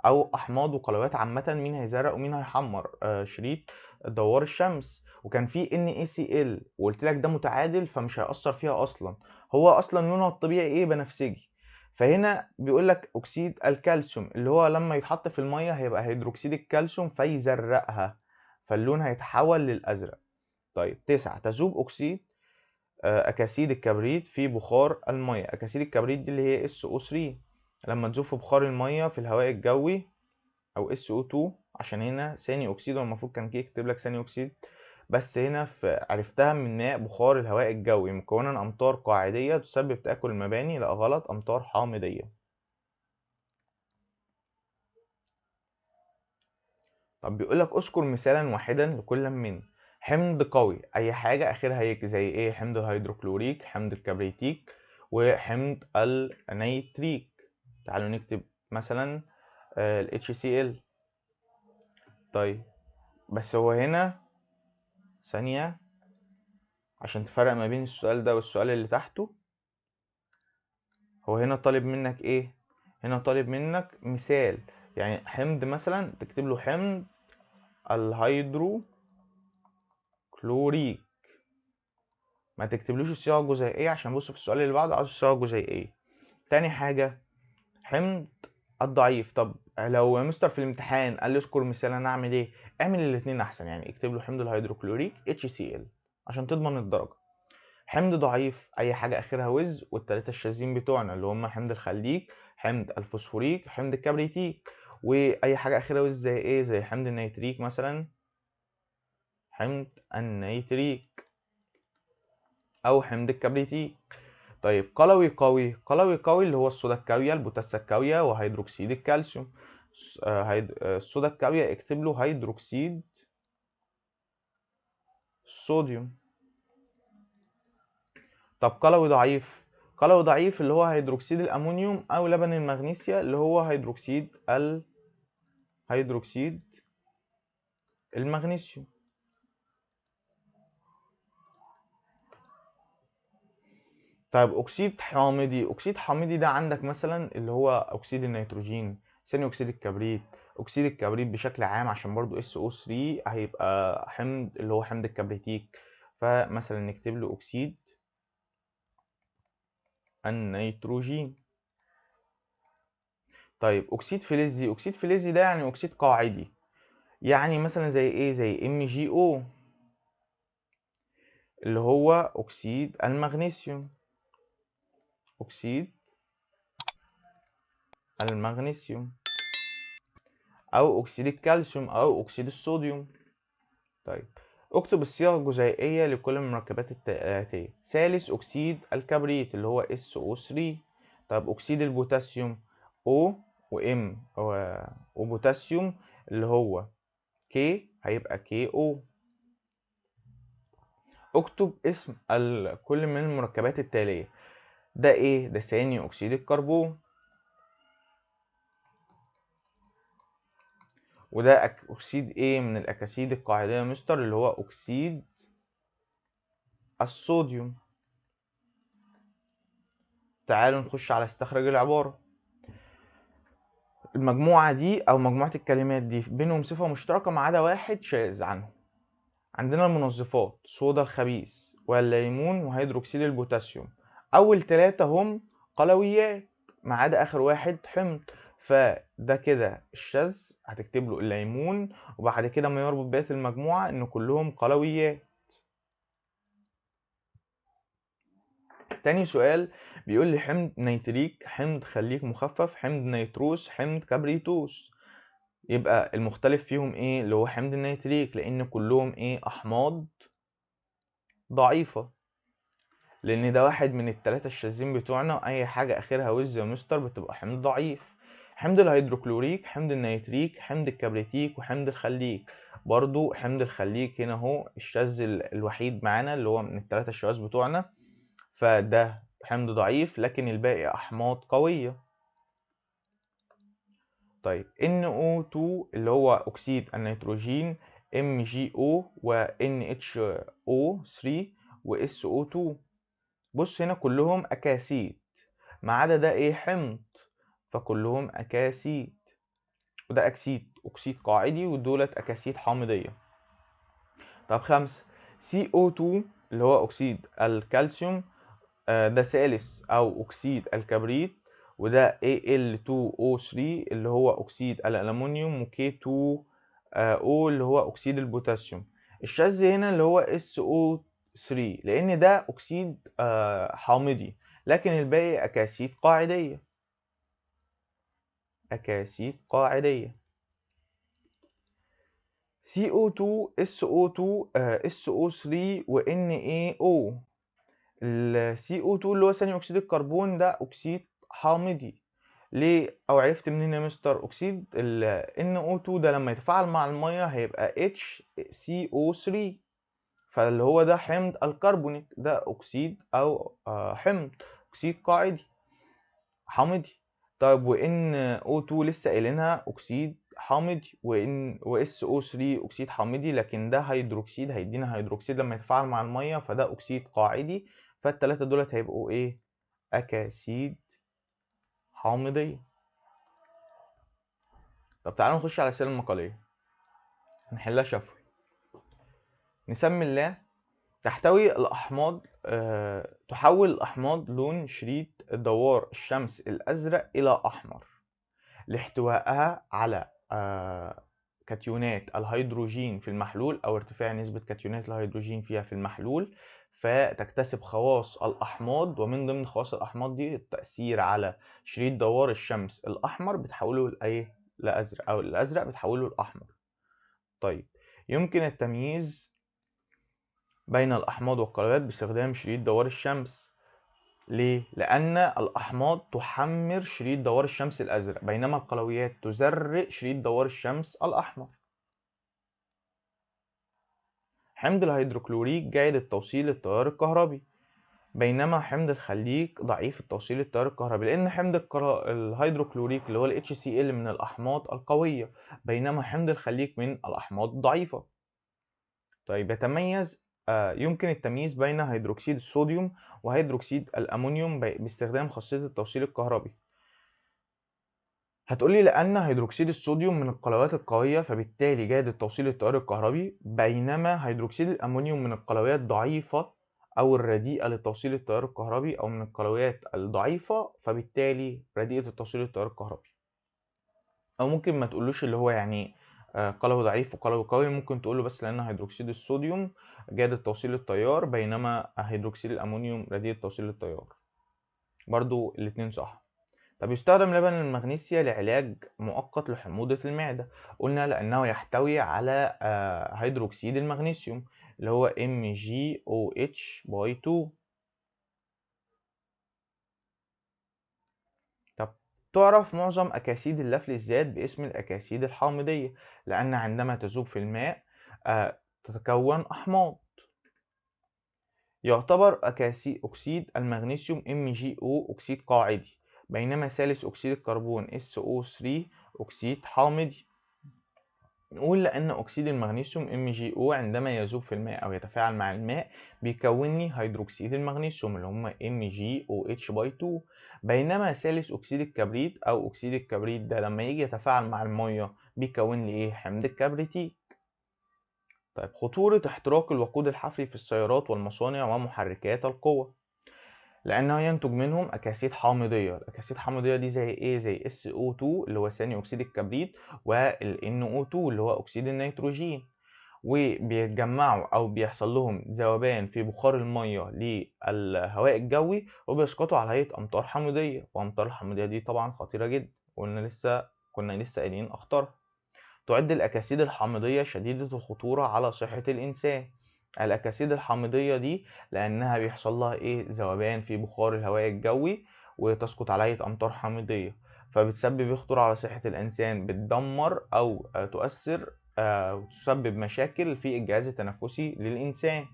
Speaker 1: أو أحماض وقلويات عامة مين هيزرق ومين هيحمر شريط دوار الشمس. وكان في NaCl وقلت لك ده متعادل فمش هيأثر فيها أصلا، هو أصلا لونها الطبيعي إيه؟ بنفسجي. فهنا بيقول لك أكسيد الكالسيوم اللي هو لما يتحط في المية هيبقى هيدروكسيد الكالسيوم فيزرقها، فاللون هيتحول للأزرق. طيب 9، تذوب أكسيد أكاسيد الكبريت في بخار المية. أكاسيد الكبريت دي اللي هي SO3 لما تذوب في بخار المية في الهواء الجوي، أو SO2 عشان هنا ثاني أكسيد، والمفروض كان يكتب لك ثاني أكسيد، بس هنا عرفتها من ماء بخار الهواء الجوي مكونا أمطار قاعدية تسبب تآكل المباني. لا غلط، أمطار حامضية. طب بيقول لك اذكر مثالا واحدا لكل من حمض قوي اي حاجه اخرها هيك، زي ايه؟ حمض الهيدروكلوريك، حمض الكبريتيك، وحمض النيتريك. تعالوا نكتب مثلا ال HCl. طيب بس هو هنا ثانيه عشان تفرق ما بين السؤال ده والسؤال اللي تحته، هو هنا طالب منك ايه؟ هنا طالب منك مثال، يعني حمض مثلا تكتب له حمض الهيدروكلوريك، ما تكتبلوش الصيغه الجزيئيه، عشان بص في السؤال اللي بعده عاوز الصيغه الجزيئيه. تاني حاجه حمض الضعيف. طب لو مستر في الامتحان قال لي اذكر مثال انا اعمل ايه؟ اعمل الاثنين احسن، يعني اكتب له حمض الهيدروكلوريك HCl عشان تضمن الدرجه. حمض ضعيف اي حاجه اخرها وز، والثلاثه الشاذين بتوعنا اللي هم حمض الخليك، حمض الفوسفوريك، حمض الكبريتيك. واي حاجه اخرها وز زي ايه؟ زي حمض النيتريك مثلا، حمض النيتريك او حمض الكبريتيك. طيب قلوي قوي، قلوي قوي اللي هو الصودا الكاوية، البوتاسا الكاوية، وهيدروكسيد الكالسيوم. الصودا الكاوية اكتب له هيدروكسيد الصوديوم. طب قلوي ضعيف، قلوي ضعيف اللي هو هيدروكسيد الأمونيوم أو لبن المغنيسيا اللي هو هيدروكسيد المغنيسيوم. طيب أكسيد حامضي، أكسيد حامضي ده عندك مثلا اللي هو أكسيد النيتروجين، ثاني أكسيد الكبريت. أكسيد الكبريت بشكل عام عشان برضو SO3 هيبقى حمض اللي هو حمض الكبريتيك، فمثلا نكتب له أكسيد النيتروجين. طيب أكسيد فلزي، أكسيد فلزي ده يعني أكسيد قاعدي، يعني مثلا زي إيه؟ زي MgO اللي هو أكسيد المغنيسيوم، أكسيد المغنيسيوم، أو أكسيد الكالسيوم، أو أكسيد الصوديوم. طيب اكتب الصيغة الجزيئية لكل من المركبات الآتية. ثالث أكسيد الكبريت اللي هو SO3. طيب أكسيد البوتاسيوم O و M وبوتاسيوم اللي هو K هيبقى KO. اكتب اسم كل من المركبات التالية. ده ايه؟ ده ثاني أكسيد الكربون. وده أكسيد ايه من الأكاسيد القاعدية مستر؟ اللي هو أكسيد الصوديوم. تعالوا نخش على استخراج العبارة. المجموعة دي أو مجموعة الكلمات دي بينهم صفة مشتركة ما عدا واحد شاذ عنهم. عندنا المنظفات صودا الخبيث والليمون وهيدروكسيد البوتاسيوم، أول ثلاثة هم قلويات ما عدا آخر واحد حمض. فده كده الشاذ هتكتب له الليمون، وبعد كده ما يربط بقية المجموعة إن كلهم قلويات. تاني سؤال بيقول لي حمض نيتريك، حمض خليك مخفف، حمض نيتروس، حمض كبريتوس. يبقى المختلف فيهم ايه؟ اللي هو حمض النيتريك، لان كلهم ايه؟ احماض ضعيفة، لان ده واحد من التلاتة الشاذين بتوعنا، اي حاجة اخرها وز يا مستر بتبقى حمض ضعيف. حمض الهيدروكلوريك، حمض النيتريك، حمض الكبريتيك، وحمض الخليك. برضو حمض الخليك هنا اهو الشاذ الوحيد معانا اللي هو من التلاتة الشواذ بتوعنا، فده حمض ضعيف، لكن الباقي أحماض قوية. طيب NO2 اللي هو أكسيد النيتروجين، MgO و NHO3 و SO2. بص هنا كلهم أكاسيد، ما عدا ده إيه؟ حمض، فكلهم أكاسيد. وده أكسيد قاعدي، ودولت أكاسيد حامضية. طب 5 CO2 اللي هو أكسيد الكالسيوم، ده ثالث أو أكسيد الكبريت، وده Al2O3 اللي هو أكسيد الألمنيوم، و K2O اللي هو أكسيد البوتاسيوم. الشاذ هنا اللي هو SO3 لأن ده أكسيد حامضي، لكن الباقي أكاسيد قاعدية. أكاسيد قاعدية. CO2 SO2 SO3 و NaO. ال CO2 اللي هو ثاني أكسيد الكربون ده أكسيد حامضي. ليه؟ أو عرفت منين يا مستر؟ أكسيد ال NO2 ده لما يتفاعل مع المية هيبقى HCO3، فاللي هو ده حمض الكربونيك، ده أكسيد أو حمض، أكسيد قاعدي حامضي. طيب و NO2 لسه قايلينها أكسيد حامضي، و SO3 أكسيد حامضي، لكن ده هيدروكسيد، هيدينا هيدروكسيد لما يتفاعل مع المية، فده أكسيد قاعدي. فالتلاتة دولت هيبقوا إيه؟ أكاسيد حامضية. طب تعالوا نخش على الأسئلة المقالية نحلها شفوي. نسمي الله. تحتوي الأحماض تحول الأحماض لون شريط دوار الشمس الأزرق إلى أحمر لاحتوائها على كاتيونات الهيدروجين في المحلول، أو ارتفاع نسبة كاتيونات الهيدروجين فيها في المحلول، فتكتسب خواص الأحماض. ومن ضمن خواص الأحماض دي التأثير على شريط دوار الشمس الأحمر بتحوله لأيه؟ لأزرق، أو الأزرق بتحوله لأحمر. طيب يمكن التمييز بين الأحماض والقلويات باستخدام شريط دوار الشمس. ليه؟ لأن الأحماض تحمر شريط دوار الشمس الأزرق، بينما القلويات تزرق شريط دوار الشمس الأحمر. حمض الهيدروكلوريك جيد التوصيل للتيار الكهربي، بينما حمض الخليك ضعيف التوصيل للتيار الكهربي، لأن حمض الهيدروكلوريك اللي هو ال HCl من الأحماض القوية، بينما حمض الخليك من الأحماض الضعيفة. طيب يمكن التمييز بين هيدروكسيد الصوديوم وهيدروكسيد الأمونيوم باستخدام خاصية التوصيل الكهربي. هتقولي لأن هيدروكسيد الصوديوم من القلويات القوية، فبالتالي جيد التوصيل للتيار الكهربي، بينما هيدروكسيد الأمونيوم من القلويات ضعيفة أو الرديئة للتوصيل للتيار الكهربي، أو من القلويات الضعيفة، فبالتالي رديئة التوصيل للتيار الكهربي. أو ممكن ما تقولوش اللي هو يعني قلوي ضعيف وقلوي قوي، ممكن تقوله بس لأن هيدروكسيد الصوديوم جيد التوصيل للتيار، بينما هيدروكسيد الأمونيوم رديء التوصيل للتيار. برضو الاتنين صح. طب يستخدم لبن المغنيسيا لعلاج مؤقت لحموضة المعدة. قلنا لأنه يحتوي على هيدروكسيد المغنيسيوم اللي هو MgOH/2. طب تعرف معظم أكاسيد اللفلزات باسم الأكاسيد الحامضية، لأن عندما تذوب في الماء تتكون أحماض. يعتبر أكسيد المغنيسيوم MgO أكسيد قاعدي، بينما ثالث أكسيد الكربون SO3 أكسيد حامضي. نقول لأن أكسيد المغنيسيوم MgO عندما يذوب في الماء أو يتفاعل مع الماء بيكون لي هيدروكسيد المغنيسيوم اللي هم MgOH/2، بينما ثالث أكسيد الكبريت أو أكسيد الكبريت ده لما يجي يتفاعل مع المية بيكون لي إيه؟ حمض الكبريتيك. طيب خطورة احتراق الوقود الحفري في السيارات والمصانع ومحركات القوة. لأنه ينتج منهم أكاسيد حامضية. الأكاسيد الحامضية دي زي إيه؟ زي SO2 اللي هو ثاني أكسيد الكبريت، وال NO2 اللي هو أكسيد النيتروجين، وبيتجمعوا أو بيحصل لهم ذوبان في بخار المَيّة للهواء الجوي، وبيسقطوا على هيئة أمطار حمضية، وأمطار الحمضية دي طبعًا خطيرة جدًا، كنا لسه قايلين أخطارها. تعد الأكاسيد الحامضية شديدة الخطورة على صحة الإنسان. الأكاسيد الحامضية دي لأنها بيحصل لها إيه؟ ذوبان في بخار الهواء الجوي، وتسقط على هيئة أمطار حامضية، فبتسبب خطورة على صحة الإنسان، بتدمر أو تؤثر وتسبب مشاكل في الجهاز التنفسي للإنسان.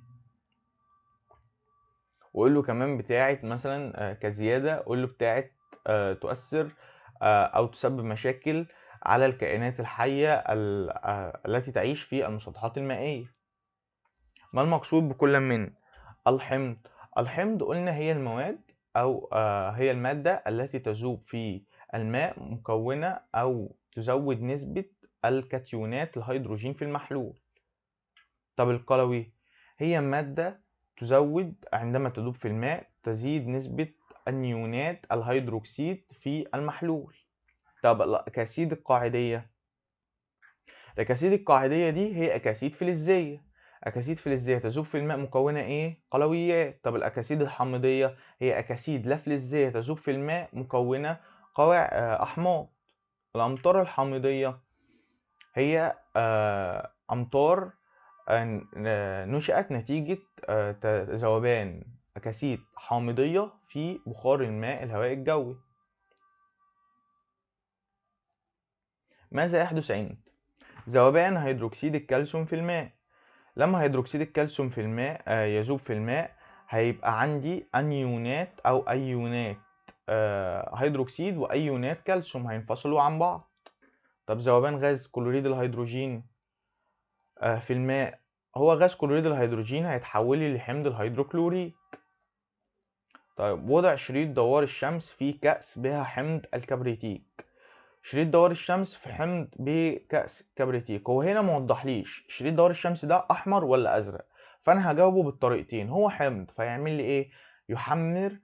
Speaker 1: وقُل له كمان بتاعة مثلًا كزيادة، قُل له بتاعة تؤثر أو تسبب مشاكل على الكائنات الحية التي تعيش في المسطحات المائية. ما المقصود بكل من الحمض؟ الحمض قُلنا هي المواد أو هي المادة التي تذوب في الماء مكوّنة أو تزوّد نسبة الكاتيونات الهيدروجين في المحلول. طب القلوي هي مادة تزود عندما تدوب في الماء تزيد نسبة النيونات الهيدروكسيد في المحلول. طب الأكاسيد القاعدية، الأكاسيد القاعدية دي هي أكاسيد فلزية. أكاسيد فلزية تذوب في الماء مكونة إيه؟ قلويات. طب الأكاسيد الحامضية هي أكاسيد لا فلزية تذوب في الماء مكونة أحماض. الأمطار الحامضية هي أمطار نشأت نتيجة ذوبان أكاسيد حامضية في بخار الماء الهواء الجوي. ماذا يحدث عند ذوبان هيدروكسيد الكالسيوم في الماء؟ لما هيدروكسيد الكالسيوم في الماء يذوب في الماء، هيبقى عندي أنيونات أو أيونات هيدروكسيد وأيونات كالسيوم هينفصلوا عن بعض. طب ذوبان غاز كلوريد الهيدروجين في الماء، هو غاز كلوريد الهيدروجين هيتحول لي لحمض الهيدروكلوريك. طيب وضع شريط دوار الشمس في كأس بها حمض الكبريتيك. شريط دوار الشمس في حمض بكأس كبريتيك، هو هنا موضحليش شريط دوار الشمس ده أحمر ولا أزرق، فأنا هجاوبه بالطريقتين. هو حمض فيعمل لي إيه؟ يحمر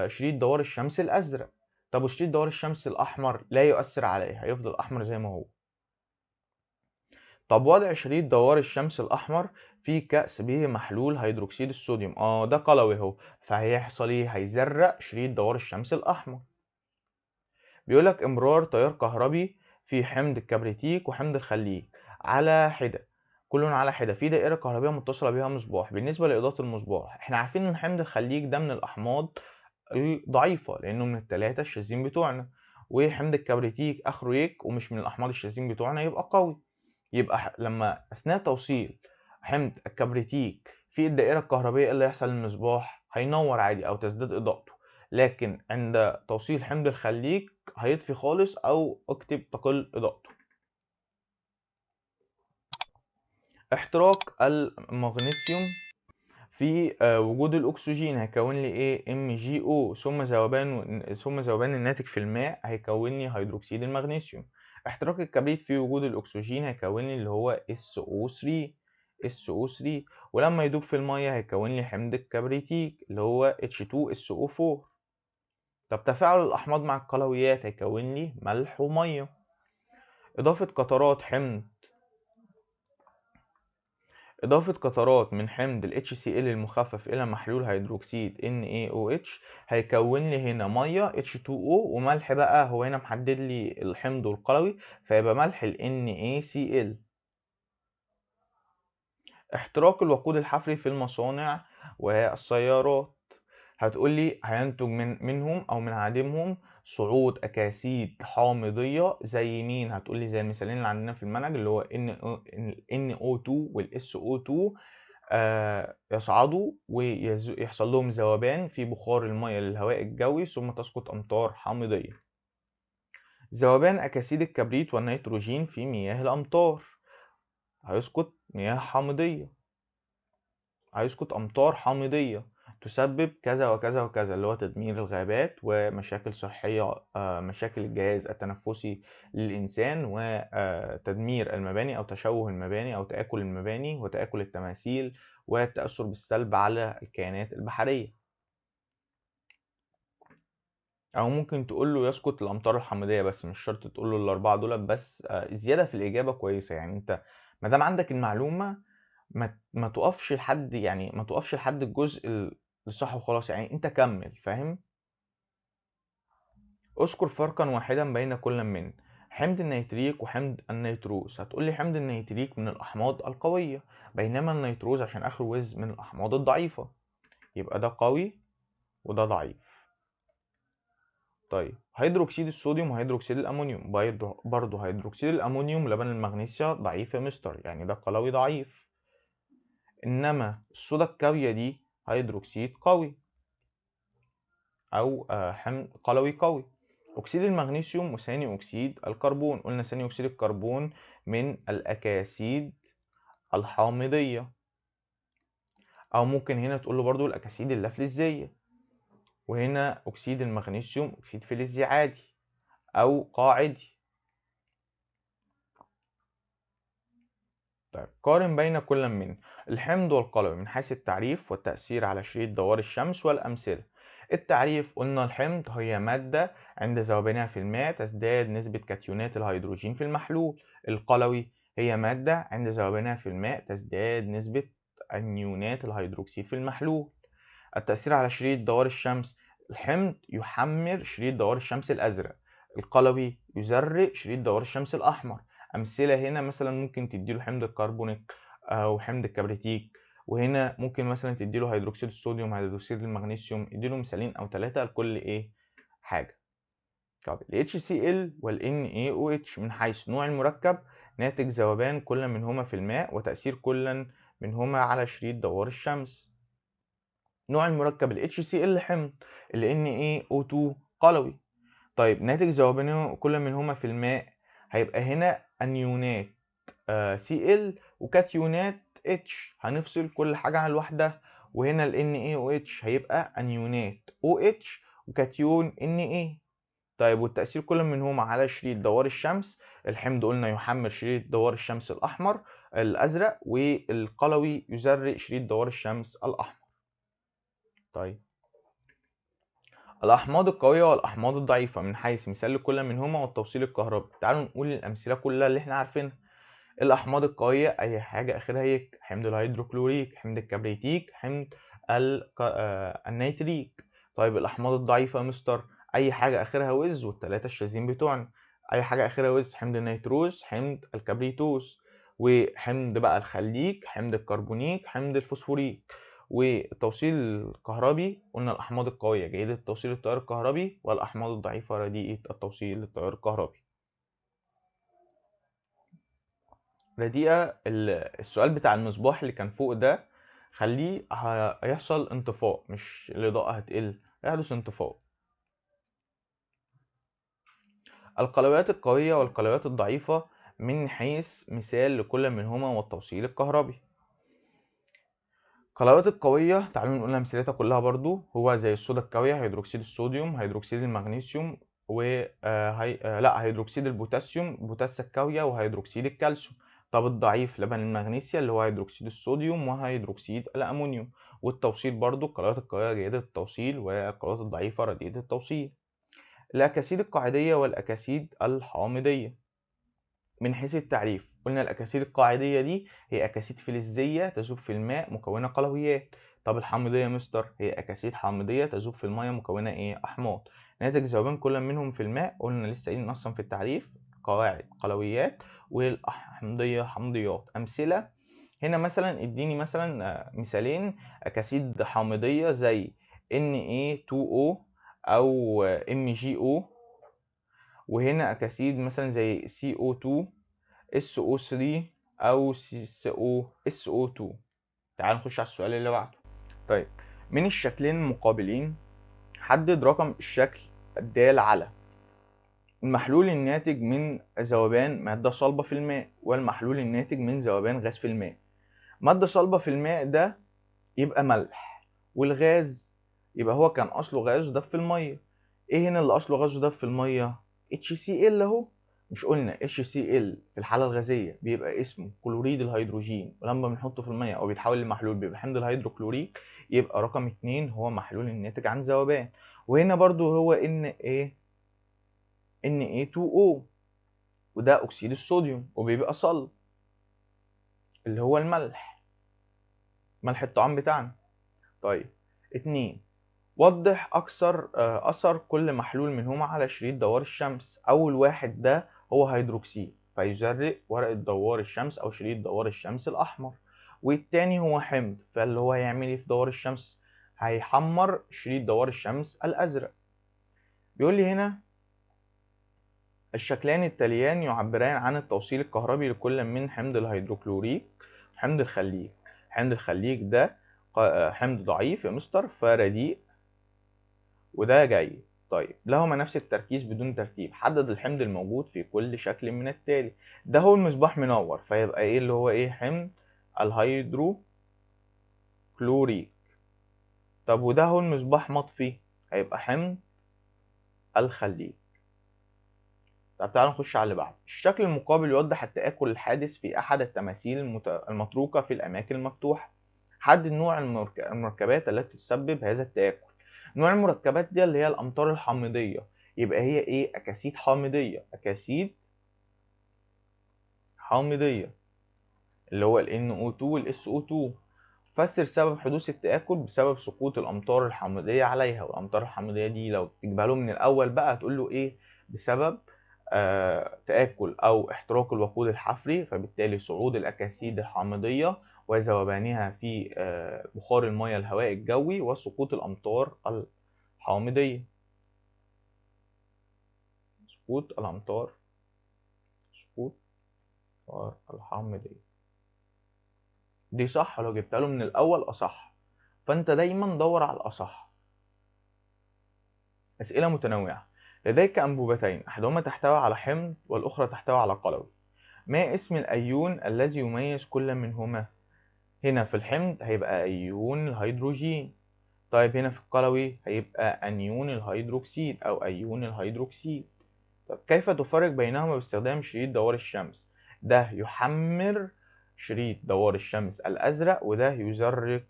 Speaker 1: شريط دوار الشمس الأزرق. طب وشريط دوار الشمس الأحمر لا يؤثر عليه، هيفضل أحمر زي ما هو. طب وضع شريط دوار الشمس الأحمر في كأس به محلول هيدروكسيد الصوديوم، ده قلوي اهو، فهيحصل ايه؟ هيزرق شريط دوار الشمس الأحمر. بيقولك امرار تيار كهربي في حمض الكبريتيك وحمض الخليج على حدة، كل على حدة في دائرة كهربية متصلة بها مصباح. بالنسبة لإضاءة المصباح، احنا عارفين ان حمض الخليج ده من الأحماض الضعيفة لأنه من التلاتة الشاذين بتوعنا، وحمض الكبريتيك آخره يك ومش من الأحماض الشاذين بتوعنا، يبقى قوي. يبقى لما أثناء توصيل حمض الكبريتيك في الدائرة الكهربية إيه اللي هيحصل للمصباح؟ هينور عادي أو تزداد إضاءته. لكن عند توصيل حمض الخليج هيطفي خالص أو اكتب تقل إضاءته. احتراق المغنيسيوم في وجود الأكسجين هيكون لي إيه؟ MgO، ثم ذوبان الناتج في الماء هيكون لي هيدروكسيد المغنيسيوم. احتراق الكبريت في وجود الأكسجين هيكون لي اللي هو SO3. ولما يدوب في المية هيكون لي حمض الكبريتيك اللي هو H2SO4. طب تفاعل الأحماض مع القلويات هيكون لي ملح ومية. إضافة قطرات من حمض ال HCl المخفف إلى محلول هيدروكسيد NaOH هيكون لي هنا مية H2O وملح، بقى هو هنا محدد لي الحمض القلوي فيبقى ملح ال NaCl. احتراق الوقود الحفري في المصانع والسيارات، هتقول لي هينتج منهم أو من عدمهم صعود أكاسيد حامضية زي مين؟ هتقول لي زي المثالين اللي عندنا في المنهج اللي هو NO2 وال SO2 يصعدوا ويحصل لهم ذوبان في بخار المياه للهواء الجوي ثم تسقط أمطار حامضية. ذوبان أكاسيد الكبريت والنيتروجين في مياه الأمطار، هيسقط مياه حامضية، هيسقط أمطار حامضية تسبب كذا وكذا وكذا، اللي هو تدمير الغابات ومشاكل صحية، مشاكل الجهاز التنفسي للإنسان، وتدمير المباني أو تشوه المباني أو تآكل المباني وتآكل التماثيل، والتأثر بالسلب على الكائنات البحرية. أو ممكن تقول له يسقط الأمطار الحامضية بس، مش شرط تقول له ال4 دُولَة بس، الزيادة في الإجابة كويسة، يعني أنت ما دام عندك المعلومة ما تُقفش لحد يعني ما تُقفش لحد الجزء الصح وخلاص، يعني أنت كمّل، فاهم؟ اذكر فرقًا واحدًا بين كل من حمض النيتريك وحمض النيتروز. هتقول لي حمض النيتريك من الأحماض القوية، بينما النيتروز عشان آخره وِز من الأحماض الضعيفة، يبقى ده قوي وده ضعيف. طيب هيدروكسيد الصوديوم وهيدروكسيد الأمونيوم، برضه هيدروكسيد الأمونيوم لبن المغنيسيا ضعيف يا مستر، يعني ده قلوي ضعيف. إنما الصودا الكاوية دي هيدروكسيد قوي أو حمض قلوي قوي. أكسيد المغنيسيوم وثاني أكسيد الكربون، قلنا ثاني أكسيد الكربون من الأكاسيد الحامضية، أو ممكن هنا تقول له برضه الأكاسيد اللافلزية. وهنا أكسيد المغنيسيوم أكسيد فلزي عادي أو قاعدي. طيب قارن بين كل من الحمض والقلوي من حيث التعريف والتأثير على شريط دوار الشمس والأمثلة. التعريف قلنا الحمض هي مادة عند ذوبانها في الماء تزداد نسبة كاتيونات الهيدروجين في المحلول. القلوي هي مادة عند ذوبانها في الماء تزداد نسبة أنيونات الهيدروكسيد في المحلول. التأثير على شريط دوار الشمس، الحمض يحمر شريط دوار الشمس الأزرق، القلوي يزرق شريط دوار الشمس الأحمر. أمثلة هنا مثلا ممكن تديله حمض الكربونيك أو حمض الكبريتيك، وهنا ممكن مثلا تديله هيدروكسيد الصوديوم هيدروكسيد المغنيسيوم، اديله مثالين أو 3 لكل حاجة. طب ال HCl وال NaOH من حيث نوع المركب ناتج ذوبان كل منهما في الماء وتأثير كل منهما على شريط دوار الشمس. نوع المركب ال HCl حمض، ال NaO2 قلوي. طيب ناتج ذوبان كل منهما في الماء هيبقى هنا أنيونات Cl وكاتيونات H، هنفصل كل حاجة عن لوحدها. وهنا ال NaOH هيبقى أنيونات OH وكاتيون Na. طيب والتأثير كل منهما على شريط دوار الشمس، الحمض قلنا يحمر شريط دوار الشمس الأزرق، والقلوي يزرق شريط دوار الشمس الأحمر. طيب الأحماض القوية والأحماض الضعيفة من حيث مثال لكل منهما والتوصيل الكهربي. تعالوا نقول الأمثلة كلها اللي احنا عارفينها. الأحماض القوية أي حاجة آخرها يك، حمض الهيدروكلوريك، حمض الكبريتيك، حمض النيتريك. طيب الأحماض الضعيفة يا مستر أي حاجة آخرها وز والتلاتة الشاذين بتوعنا. أي حاجة آخرها وز حمض النيتروز، حمض الكبريتوز، وحمض بقى الخليك، حمض الكربونيك، حمض الفوسفوريك. والتوصيل الكهربي قلنا الأحماض القوية جيدة التوصيل للتيار الكهربي، والأحماض الضعيفة رديئة التوصيل للتيار الكهربي. رديئة السؤال بتاع المصباح اللي كان فوق ده خليه هيحصل انطفاء، مش الإضاءة هتقل، هيحدث انطفاء. القلويات القوية والقلويات الضعيفة من حيث مثال لكل منهما والتوصيل الكهربي. القلويات القوية تعالوا نقول أمثلتها كلها برضو، هو زي الصودا الكاوية هيدروكسيد الصوديوم هيدروكسيد المغنيسيوم لا هيدروكسيد البوتاسيوم بوتاسيا الكاوية وهيدروكسيد الكالسيوم. طب الضعيف لبن المغنيسيا اللي هو هيدروكسيد الصوديوم وهيدروكسيد الأمونيوم. والتوصيل برضو القلويات القوية جيدة التوصيل والقلويات الضعيفة رديئة التوصيل. الأكاسيد القاعدية والأكاسيد الحامضية من حيث التعريف قلنا الأكاسيد القاعدية دي هي أكاسيد فلزية تذوب في الماء مكونة قلويات. طب الحامضية يا مستر هي أكاسيد حامضية تذوب في المية مكونة أحماض. ناتج ذوبان كل منهم في الماء قلنا لسه قايلين أصلا في التعريف قواعد قلويات والأحمضية حمضيات. أمثلة هنا مثلا اديني مثلا مثالين أكاسيد حامضية زي Na2O أو MgO. وهنا أكاسيد مثلا زي CO2 SO3 أو SO2. تعال نخش على السؤال اللي بعده. طيب من الشكلين المقابلين حدد رقم الشكل الدال على المحلول الناتج من ذوبان مادة صلبة في الماء والمحلول الناتج من ذوبان غاز في الماء. مادة صلبة في الماء ده يبقى ملح، والغاز يبقى هو كان أصله غاز ودب في المية. ايه هنا اللي أصله غاز ودب في المية؟ HCl اهو. مش قلنا HCl في الحالة الغازية بيبقى اسمه كلوريد الهيدروجين، ولما بنحطه في المية أو بيتحول لمحلول بيبقى حمض الهيدروكلوريك، يبقى رقم 2 هو محلول الناتج عن ذوبان. وهنا برضو هو Na2O، وده أكسيد الصوديوم وبيبقى صلب اللي هو الملح، ملح الطعام بتاعنا. طيب 2، وضح أثر كل محلول منهما على شريط دوار الشمس. أول واحد ده هو هيدروكسيد، فيزرق ورقة دوار الشمس أو شريط دوار الشمس الأحمر. والتاني هو حمض، فاللي هو هيعمل إيه في دوار الشمس؟ هيحمر شريط دوار الشمس الأزرق. بيقول لي هنا الشكلان التاليان يعبران عن التوصيل الكهربي لكل من حمض الهيدروكلوريك وحمض الخليج. حمض الخليج ده حمض ضعيف يا مستر، فرديء، وده جيد. طيب لهما نفس التركيز بدون ترتيب، حدد الحمض الموجود في كل شكل من التالي. ده هو المصباح منور، فيبقى ايه اللي هو حمض الهيدروكلوريك. طب وده هو المصباح مطفي، هيبقى حمض الخليج. طب تعالوا نخش على اللي بعده. الشكل المقابل يوضح التآكل الحادث في أحد التماثيل المتروكة في الأماكن المفتوحة. حدد نوع المركبات التي تسبب هذا التآكل. نوع المركبات دي اللي هي الأمطار الحامضية، يبقى هي أكاسيد حامضية، أكاسيد حامضية اللي هو ال NO2 وال SO2. فسر سبب حدوث التآكل بسبب سقوط الأمطار الحامضية عليها. والأمطار الحامضية دي لو تجيبها له من الأول بقى هتقول له بسبب تآكل أو احتراق الوقود الحفري، فبالتالي صعود الأكاسيد الحامضية وذوبانها في بخار المياه الهواء الجوي وسقوط الأمطار الحامضية. سقوط الأمطار الحامضية دي صح، لو جبتها له من الأول أصح، فأنت دايما دور على الأصح. أسئلة متنوعة. لديك أنبوبتين، أحدهما تحتوي على حمض والأخرى تحتوي على قلوي. ما اسم الأيون الذي يميز كل منهما؟ هنا في الحمض هيبقى أيون الهيدروجين. طيب هنا في القلوي هيبقى أنيون الهيدروكسيد أو أيون الهيدروكسيد. طب كيف تفرق بينهما باستخدام شريط دوار الشمس؟ ده يحمر شريط دوار الشمس الأزرق، وده يزرق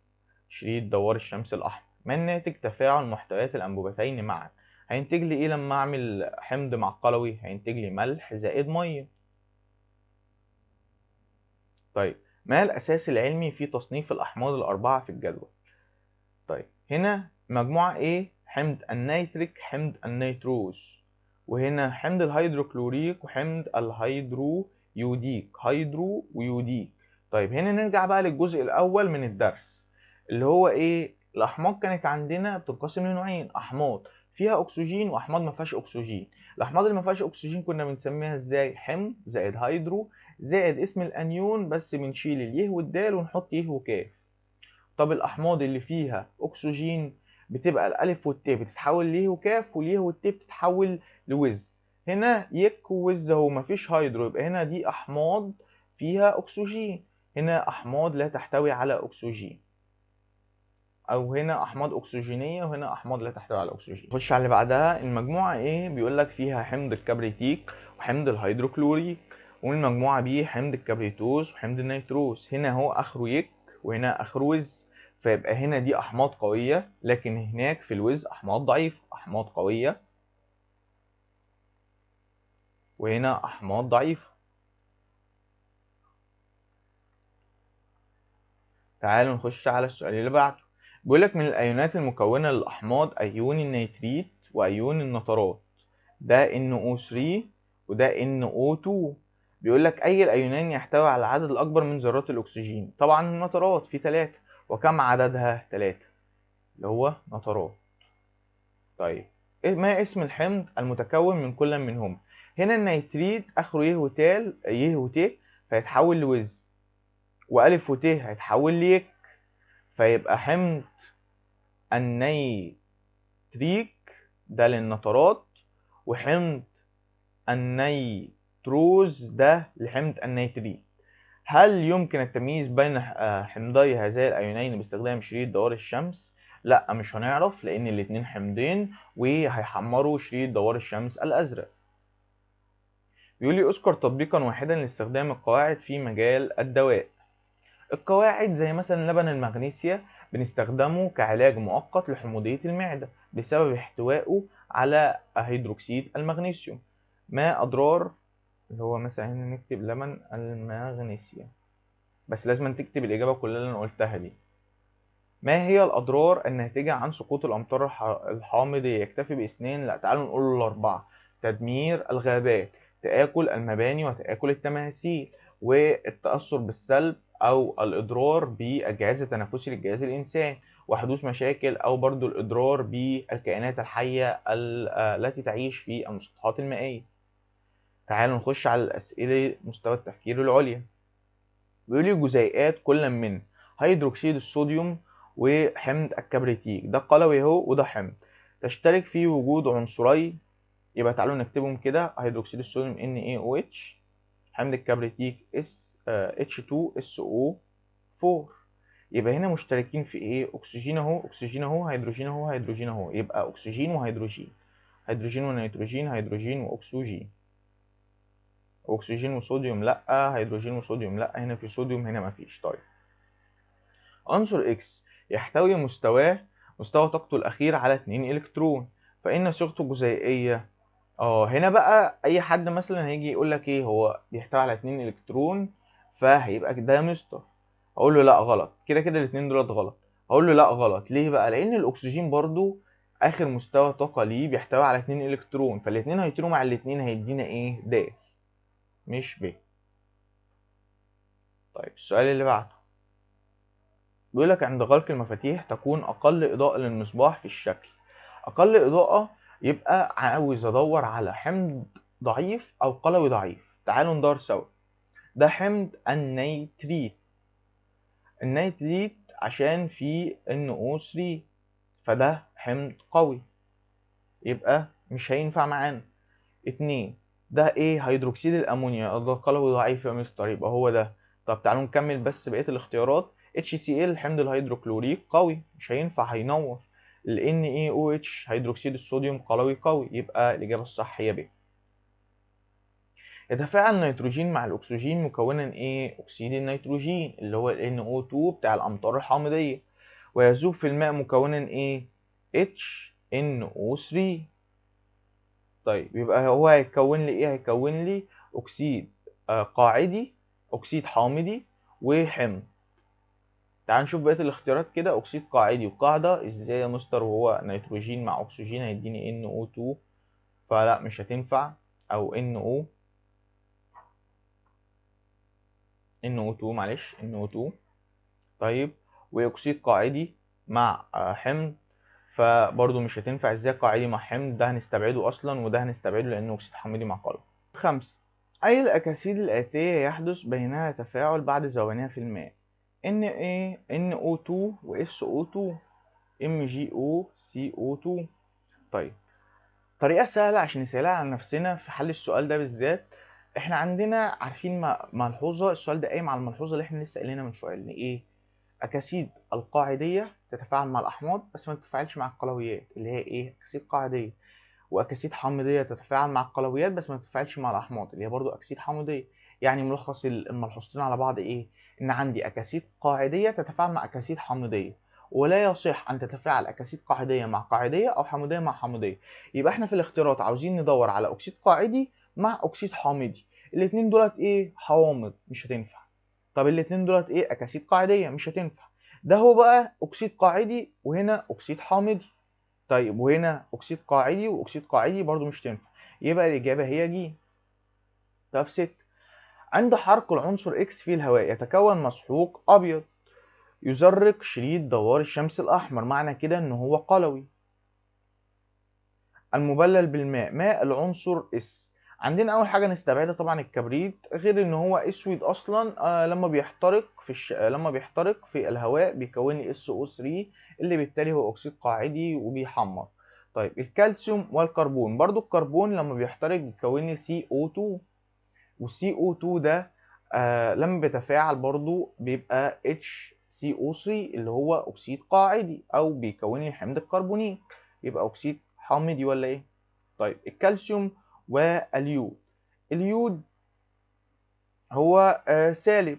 Speaker 1: شريط دوار الشمس الأحمر. ما الناتج تفاعل محتويات الأنبوبتين معا؟ هينتج لي لما أعمل حمض مع قلوي؟ هينتج لي ملح زائد مية. طيب ما الأساس العلمي في تصنيف الأحماض الأربعة في الجدول؟ طيب هنا مجموعة حمض النيتريك، حمض النيتروز، وهنا حمض الهيدروكلوريك وحمض الهيدرويوديك، هيدرو ويوديك. طيب هنا نرجع بقى للجزء الأول من الدرس اللي هو الأحماض كانت عندنا بتنقسم لنوعين، أحماض فيها أكسجين وأحماض ما فيهاش أكسجين. الأحماض اللي ما فيهاش أكسجين كنا بنسميها إزاي؟ حمض زائد هيدرو زائد اسم الأنيون، بس بنشيل اليه والدال ونحط يه وكاف. طب الأحماض اللي فيها أكسجين بتبقى الألف والتاء بتتحول ليه وكاف، واليه والتاء بتتحول لوز. هنا يك ووز اهو مفيش هيدرو، يبقى هنا دي أحماض فيها أكسجين. هنا أحماض لا تحتوي على أكسجين، أو هنا أحماض أكسجينية وهنا أحماض لا تحتوي على أكسجين. خش على اللي بعدها. المجموعة بيقول لك فيها حمض الكبريتيك وحمض الهيدروكلوريك، والمجموعة B حمض الكبريتوز وحمض النيتروز. هنا هو آخره يك وهنا آخره وز، فيبقى هنا دي أحماض قوية، لكن هناك في الوز أحماض ضعيفة. أحماض قوية وهنا أحماض ضعيفة. تعالوا نخش على السؤال اللي بعده. بيقول لك من الأيونات المكونة للأحماض أيون النيتريت وأيون النترات، ده NO3 وده NO2. بيقول لك أي الأيونان يحتوي على العدد الأكبر من ذرات الأكسجين؟ طبعا النترات في 3. وكم عددها؟ 3 اللي هو نترات. طيب ما اسم الحمض المتكون من كل منهم؟ هنا النيتريت آخره يه وتال يه وت فيتحول لوز، وألف وت هيتحول ليك، فيبقى حمض النيتريك ده للنترات، وحمض النيتروز ده لحمض النيتريت. هل يمكن التمييز بين حمضي هذين الأيونين باستخدام شريط دوار الشمس؟ لا، مش هنعرف، لأن الاتنين حمضين وهيحمروا شريط دوار الشمس الأزرق. بيقول لي اذكر تطبيقا واحدا لاستخدام القواعد في مجال الدواء. القواعد زي مثلا لبن المغنيسيا بنستخدمه كعلاج مؤقت لحموضية المعدة بسبب احتوائه على هيدروكسيد المغنيسيوم. ما أضرار، اللي هو مثلا هنا نكتب لبن المغنيسيوم، بس لازم تكتب الإجابة كلها اللي أنا قلتها دي. ما هي الأضرار الناتجة عن سقوط الأمطار الحامضية؟ يكتفي بإثنين؟ لا، تعالوا نقول الأربعة. تدمير الغابات، تآكل المباني وتآكل التماثيل، والتأثر بالسلب أو الإضرار بالجهاز التنفسي للجهاز الإنساني، وحدوث مشاكل أو برضو الإضرار بالكائنات الحية التي تعيش في المسطحات المائية. تعالوا نخش على الأسئلة مستوى التفكير العليا. بيقول لي جزيئات كل من هيدروكسيد الصوديوم وحمض الكبريتيك، ده قلوي اهو وده حمض، تشترك في وجود عنصري، يبقى تعالوا نكتبهم كده: هيدروكسيد الصوديوم NaOH، حمض الكبريتيك H2SO4. يبقى هنا مشتركين في ايه؟ اكسجين اهو، اكسجين اهو، هيدروجين اهو، هيدروجين اهو، يبقى اكسجين وهيدروجين، هيدروجين ونيتروجين، هيدروجين واكسجين، اكسجين وصوديوم لا، هيدروجين وصوديوم لا، هنا في صوديوم هنا مفيش. طيب عنصر X يحتوي مستوى طاقته الأخير على 2 إلكترون، فإن صيغته جزيئية. هنا بقى أي حد مثلا هيجي يقول لك إيه هو بيحتوي على 2 إلكترون، فهيبقى ده يا مستر. أقول له لا غلط، كده كده الاتنين دولت غلط. أقول له لا غلط، ليه بقى؟ لأن الأكسجين برضو آخر مستوى طاقة ليه بيحتوي على 2 إلكترون، فالاتنين هيطيروا مع الاتنين هيدينا إيه؟ د، مش ب. طيب السؤال اللي بعده بيقول لك عند غلق المفاتيح تكون أقل إضاءة للمصباح في الشكل. أقل إضاءة يبقى عاوز أدور على حمض ضعيف أو قلوي ضعيف. تعالوا ندور سوا. ده حمض النيتريت، النيتريت عشان فيه NO3، فده حمض قوي، يبقى مش هينفع معانا. 2 ده ايه؟ هيدروكسيد الامونيا، ده قلوي ضعيف يا مستر، يبقى هو ده. طب تعالوا نكمل بس بقيه الاختيارات. HCl حمض الهيدروكلوريك قوي، مش هينفع، هينور. ال NaOH هيدروكسيد الصوديوم قوي، يبقى الاجابه الصح هي ب. يتفاعل النيتروجين مع الاكسجين مكونا ايه؟ اكسيد النيتروجين اللي هو ال NO2 بتاع الامطار الحامضيه، ويذوب في الماء مكونا ايه؟ HNO3. طيب يبقى هو هيكون لي ايه؟ هيكون لي اكسيد قاعدي، اكسيد حامضي، وحمض. تعال نشوف بقيه الاختيارات كده. اكسيد قاعدي وقاعده ازاي يا مستر وهو نيتروجين مع اكسجين هيديني NO2، فلا مش هتنفع. او NO2 معلش NO2. طيب واكسيد قاعدي مع حمض، فبرضه مش هتنفع. ازاي قاعدي مع حمض؟ ده هنستبعده اصلا، وده هنستبعده لانه اكسيد حامضي مع قلب. 5 أي الأكاسيد الآتية يحدث بينها تفاعل بعد ذوبانها في الماء؟ NaNO2 و SO2 MgO CO2. طيب طريقة سهلة عشان نسهلها على نفسنا في حل السؤال ده بالذات. احنا عندنا عارفين ملحوظة، السؤال ده قايم على الملحوظة اللي احنا لسه قايلينها من شوية، ان ايه؟ أكاسيد القاعدية تتفاعل مع الأحماض بس ما تتفاعلش مع القلويات، اللي هي ايه؟ أكاسيد قاعدية. واكاسيد حامضيه تتفاعل مع القلويات بس ما تتفاعلش مع الاحماض، اللي هي برضو اكاسيد حامضيه. يعني ملخص الملحوظتين على بعض ايه؟ ان عندي اكاسيد قاعديه تتفاعل مع اكاسيد حامضيه، ولا يصح ان تتفاعل اكاسيد قاعديه مع قاعديه او حامضيه مع حامضيه. يبقى احنا في الاختيارات عاوزين ندور على اكسيد قاعدي مع اكسيد حامضي. الاثنين دولت ايه؟ حوامض، مش هتنفع. طب الاثنين دولت ايه؟ اكاسيد قاعديه، مش هتنفع. ده هو بقى اكسيد قاعدي وهنا اكسيد حامضي. طيب وهنا اكسيد قاعدي واكسيد قاعدي، برضو مش تنفع. يبقى الاجابه هي ج. طب 6 عند حرق العنصر اكس في الهواء يتكون مسحوق ابيض يزرق شريط دوار الشمس الاحمر، معنى كده ان هو قلوي. المبلل بالماء، ماء العنصر اس. عندنا اول حاجه نستبعدها طبعا الكبريت، غير ان هو اسود اصلا. لما بيحترق في الهواء بيكون لي SO3 اللي بالتالي هو اكسيد قاعدي وبيحمر. طيب الكالسيوم والكربون، برضو الكربون لما بيحترق بيكون لي CO2، والCO2 ده لما بيتفاعل برضو بيبقى HCO3 اللي هو اكسيد قاعدي او بيكون لي حمض الكربونيك، يبقى اكسيد حامضي ولا ايه؟ طيب الكالسيوم واليود، اليود هو سالب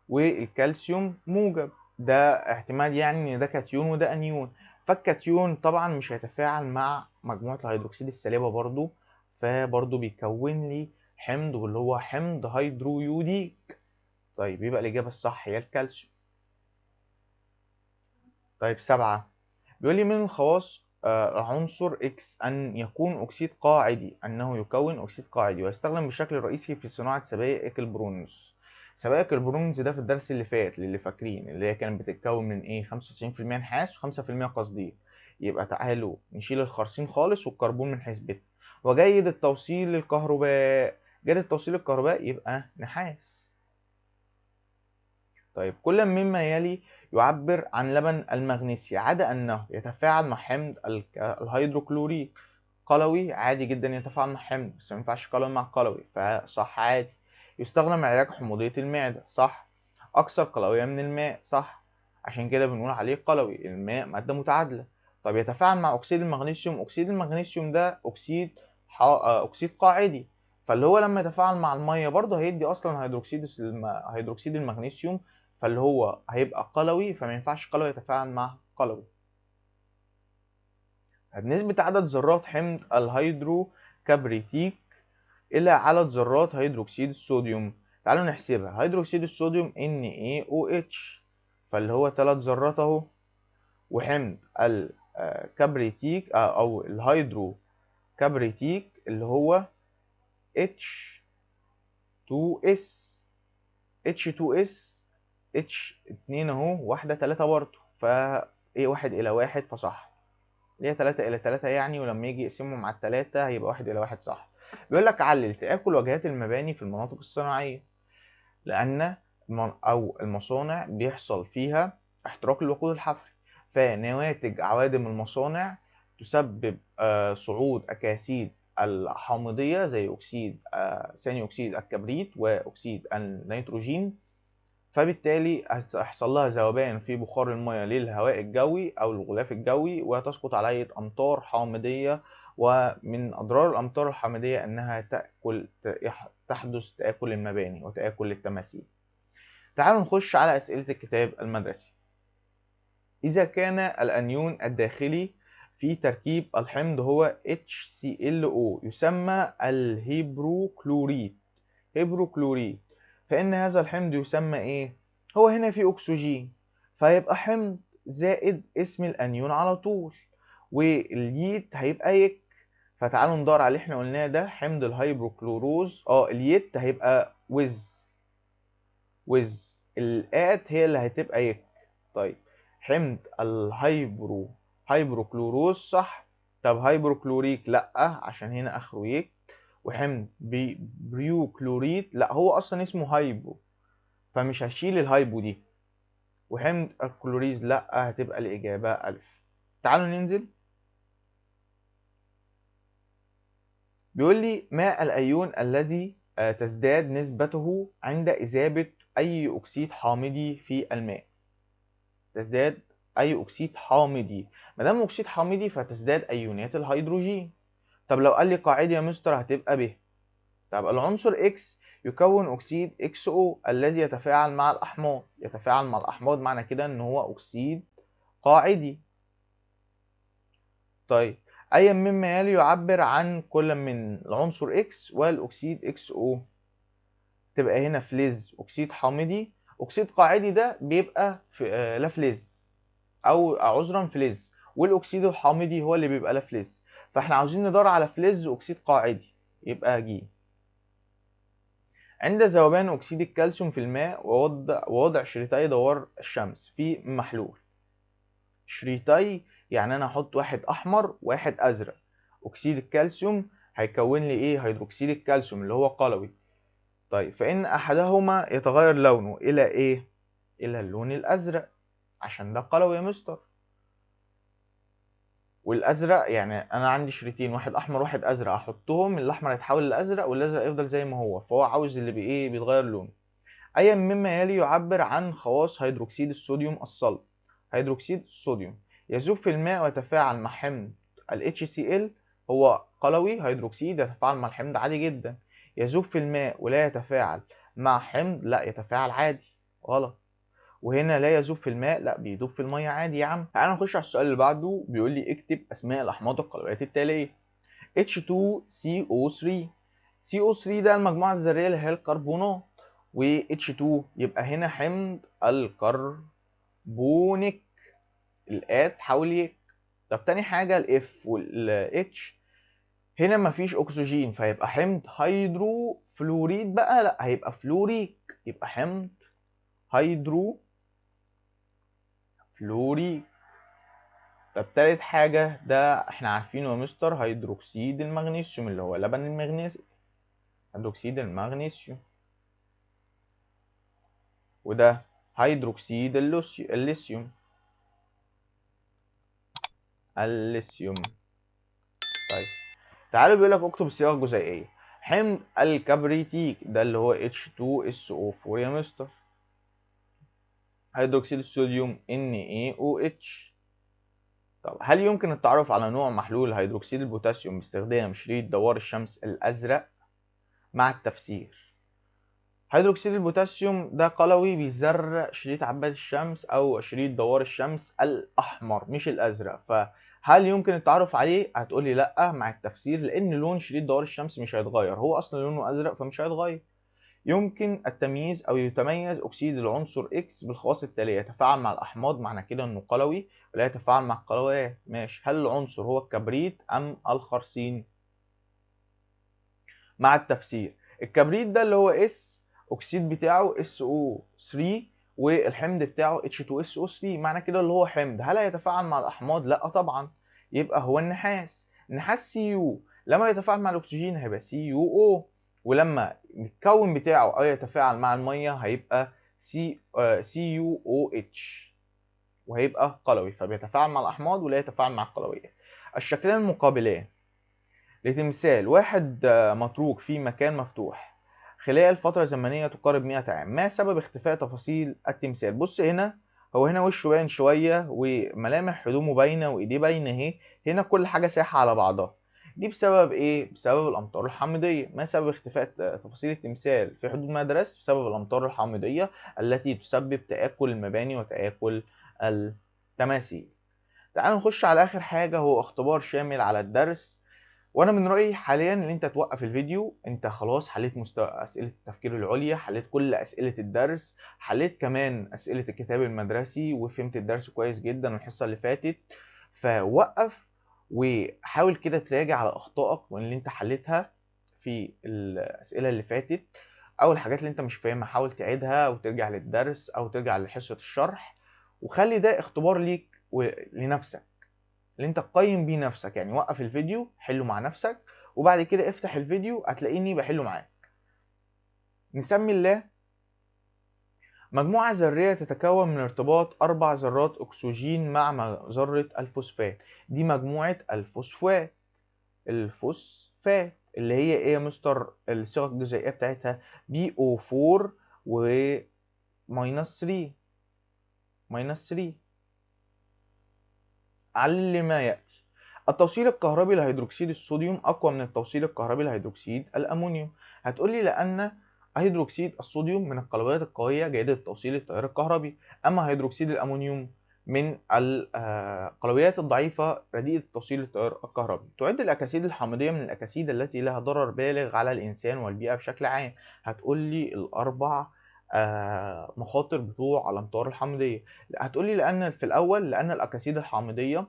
Speaker 1: والكالسيوم موجب، ده احتمال يعني ان ده كاتيون وده انيون. فالكاتيون طبعا مش هيتفاعل مع مجموعة الهيدروكسيد السالبة برضو، فبرضو بيكون لي حمض واللي هو حمض هيدرويوديك. طيب يبقى الإجابة الصح هي الكالسيوم. طيب 7، بيقول لي من الخواص عنصر إكس أن يكون أكسيد قاعدي، أنه يكون أكسيد قاعدي ويستخدم بشكل رئيسي في صناعة سبائك البرونز. سبائك البرونز ده في الدرس اللي فات للي فاكرين، اللي هي كانت بتتكون من إيه؟ 95% نحاس و5% قصدير. يبقى تعالوا نشيل الخرسين خالص والكربون من حسبتنا. وجيد التوصيل للكهرباء، جيد التوصيل للكهرباء يبقى نحاس. طيب كل مما يلي يعبر عن لبن المغنيسيا عدا أنه يتفاعل مع حمض الهيدروكلوريك. قلوي عادي جدا يتفاعل مع حمض، بس ما ينفعش قلوي مع قلوي، فصح عادي. يستخدم علاج حموضية المعدة، صح. أكثر قلوية من الماء، صح. عشان كده بنقول عليه قلوي، الماء مادة متعادلة. طب يتفاعل مع أكسيد المغنيسيوم، أكسيد المغنيسيوم ده أكسيد قاعدي، فاللي هو لما يتفاعل مع المية برضه هيدي أصلا هيدروكسيد المغنيسيوم، فاللي هو هيبقى قلوي، فما ينفعش قلوي يتفاعل مع قلوي. بنسبة عدد ذرات حمض الهيدروكبريتيك إلى عدد ذرات هيدروكسيد الصوديوم. تعالوا نحسبها. هيدروكسيد الصوديوم NaOH، فاللي هو 3 ذرات اهو. وحمض الكبريتيك أو الهيدروكبريتيك اللي هو H2S. H2S H2 اهو، واحدة 3 برضه، ايه 1 إلى 1 فصح. هي 3 إلى 3 يعني، ولما يجي يقسمهم على التلاتة هيبقى 1 إلى 1 صح. بيقول لك علل تآكل واجهات المباني في المناطق الصناعية، لأن أو المصانع بيحصل فيها احتراق الوقود الحفري، فنواتج عوادم المصانع تسبب صعود أكاسيد الحامضية زي أكسيد ثاني أكسيد الكبريت وأكسيد النيتروجين، فبالتالي هيحصل لها ذوبان في بخار المياه للهواء الجوي أو الغلاف الجوي، وتسقط عليه أمطار حامضية. ومن أضرار الأمطار الحامضية أنها تحدث تآكل المباني وتآكل التماثيل. تعالوا نخش على أسئلة الكتاب المدرسي. إذا كان الأنيون الداخلي في تركيب الحمض هو HClO يسمى الهيبروكلوريت، فإن هذا الحمض يسمى إيه؟ هو هنا في أكسجين، فهيبقى حمض زائد اسم الأنيون على طول، والييت هيبقى يك. فتعالوا ندور على اللي احنا قلناه ده، حمض الهيبروكلوروز. الييت هيبقى وز الآت هي اللي هتبقى يك. طيب حمض هيبروكلوروز صح. طب هيبروكلوريك لأ، عشان هنا آخره يك. وحمض بريوكلوريت لا، هو اصلا اسمه هايبو، فمش هشيل الهايبو دي. وحمض الكلوريز لا، هتبقى الاجابه الف. تعالوا ننزل. بيقول لي ما الايون الذي تزداد نسبته عند اذابه اي اكسيد حامضي في الماء. تزداد اي اكسيد حامضي، ما دام اكسيد حامضي فتزداد ايونات الهيدروجين. طب لو قال لي قاعده يا مستر هتبقى ب. طب العنصر X يكون أكسيد XO الذي يتفاعل مع الأحماض. يتفاعل مع الأحماض معنى كده إن هو أكسيد قاعدي. طيب أي مما يلي يعبر عن كل من العنصر X والأكسيد XO. تبقى هنا فلز أكسيد حامضي. أكسيد قاعدي ده بيبقى في لا فلز، أو عذرا فلز، والأكسيد الحامضي هو اللي بيبقى لا فلز. فإحنا عاوزين ندور على فلز أكسيد قاعدي، يبقى ج. عند ذوبان أكسيد الكالسيوم في الماء ووضع شريطي دوار الشمس في محلول. شريطي يعني أنا أحط واحد أحمر وواحد أزرق. أكسيد الكالسيوم هيكون لي إيه؟ هيدروكسيد الكالسيوم اللي هو قلوي. طيب فإن أحدهما يتغير لونه إلى إيه؟ إلى اللون الأزرق، عشان ده قلوي يا مستر. والازرق يعني انا عندي شريطين، واحد احمر واحد ازرق، احطهم الاحمر يتحول للازرق والازرق يفضل زي ما هو، فهو عاوز اللي بايه بيتغير لونه. أي مما يلي يعبر عن خواص هيدروكسيد الصوديوم الصلب. هيدروكسيد الصوديوم يذوب في الماء ويتفاعل مع حمض ال HCl. هو قلوي هيدروكسيد يتفاعل مع الحمض عادي جدا. يذوب في الماء ولا يتفاعل مع حمض، لا يتفاعل عادي. غلط. وهنا لا يذوب في الماء، لا بيدوب في الميه عادي يا عم. تعالى نخش على السؤال اللي بعده، بيقول لي اكتب اسماء الاحماض القلويات التاليه. H2CO3. CO3 ده المجموعه الذريه اللي هي الكربونات، و H2 يبقى هنا حمض الكربونيك، الات حوليك. طب تاني حاجه الاف والاتش، هنا مفيش اكسجين فيبقى حمض هيدروفلوريد بقى، لا هيبقى فلوريك، يبقى حمض هيدروفلوريك. طب تالت حاجة ده احنا عارفينه يا مستر، هيدروكسيد المغنيسيوم اللي هو لبن المغنيسيوم، هيدروكسيد المغنيسيوم. وده هيدروكسيد الليثيوم، الليثيوم. طيب تعالوا بيقول لك اكتب الصيغة الجزيئية. حمض الكبريتيك ده اللي هو H2SO4 يا مستر. هيدروكسيد الصوديوم NaOH. طب هل يمكن التعرف على نوع محلول هيدروكسيد البوتاسيوم باستخدام شريط دوار الشمس الأزرق؟ مع التفسير. هيدروكسيد البوتاسيوم ده قلوي بيزرق شريط عباد الشمس أو شريط دوار الشمس الأحمر مش الأزرق، فهل يمكن التعرف عليه؟ هتقولي لأ مع التفسير، لأن لون شريط دوار الشمس مش هيتغير، هو أصلا لونه أزرق فمش هيتغير. يمكن التمييز أو يتميز أكسيد العنصر X بالخواص التالية: يتفاعل مع الأحماض، معنى كده إنه قلوي، ولا يتفاعل مع القلويات. ماشي، هل العنصر هو الكبريت أم الخرسين؟ مع التفسير. الكبريت ده اللي هو S، أكسيد بتاعه SO3 والحمض بتاعه H2SO3، معنى كده اللي هو حمض. هل هيتفاعل مع الأحماض؟ لأ طبعا، يبقى هو النحاس. النحاس Cu لما يتفاعل مع الأكسجين هيبقى CuO، ولما الكون بتاعه أو يتفاعل مع المية هيبقى CuOH، وهيبقى قلوي، فبيتفاعل مع الأحماض ولا يتفاعل مع القلويات. الشكلين المقابلان لتمثال واحد متروك في مكان مفتوح خلال فترة زمنية تقارب 100 عام، ما سبب اختفاء تفاصيل التمثال؟ بص هنا، هو هنا وشه باين شوية وملامح هدومه باينة وإيديه باينة اهي، هنا كل حاجة سايحة على بعضها. دي بسبب إيه؟ بسبب الأمطار الحامضية. ما سبب اختفاء تفاصيل التمثال في حدود ما درست؟ بسبب الأمطار الحامضية التي تسبب تآكل المباني وتآكل التماثيل. تعالوا نخش على آخر حاجة، هو اختبار شامل على الدرس. وانا من رايي حاليا ان انت توقف الفيديو، انت خلاص حليت اسئله التفكير العليا، حليت كل اسئله الدرس، حليت كمان اسئله الكتاب المدرسي، وفهمت الدرس كويس جدا الحصه اللي فاتت. فوقف وحاول كده تراجع على اخطائك واللي انت حليتها في الاسئله اللي فاتت، او الحاجات اللي انت مش فاهمها حاول تعيدها وترجع للدرس او ترجع لحصه الشرح، وخلي ده اختبار ليك ولنفسك اللي انت تقيم بيه نفسك. يعني وقف الفيديو حله مع نفسك، وبعد كده افتح الفيديو هتلاقيني بحله معاك. نسمي الله. مجموعة ذرية تتكون من ارتباط 4 ذرات أكسجين مع ذرة الفوسفات، دي مجموعة الفوسفات. الفوسفات اللي هي ايه يا مستر؟ الصيغة الجزيئية بتاعتها BO4 و ماينس 3 ماينس 3. علل ما يأتي. التوصيل الكهربي لهيدروكسيد الصوديوم أقوى من التوصيل الكهربي لهيدروكسيد الأمونيوم. هتقولي لأن هيدروكسيد الصوديوم من القلويات القوية جيدة توصيل التيار الكهربي، أما هيدروكسيد الأمونيوم من القلويات الضعيفة رديئة توصيل التيار الكهربي. تعد الأكاسيد الحامضية من الأكاسيد التي لها ضرر بالغ على الإنسان والبيئة بشكل عام. هتقولي الأربع مخاطر بتوع الأمطار الحامضية. هتقولي لأن في الأول لأن الأكاسيد الحامضية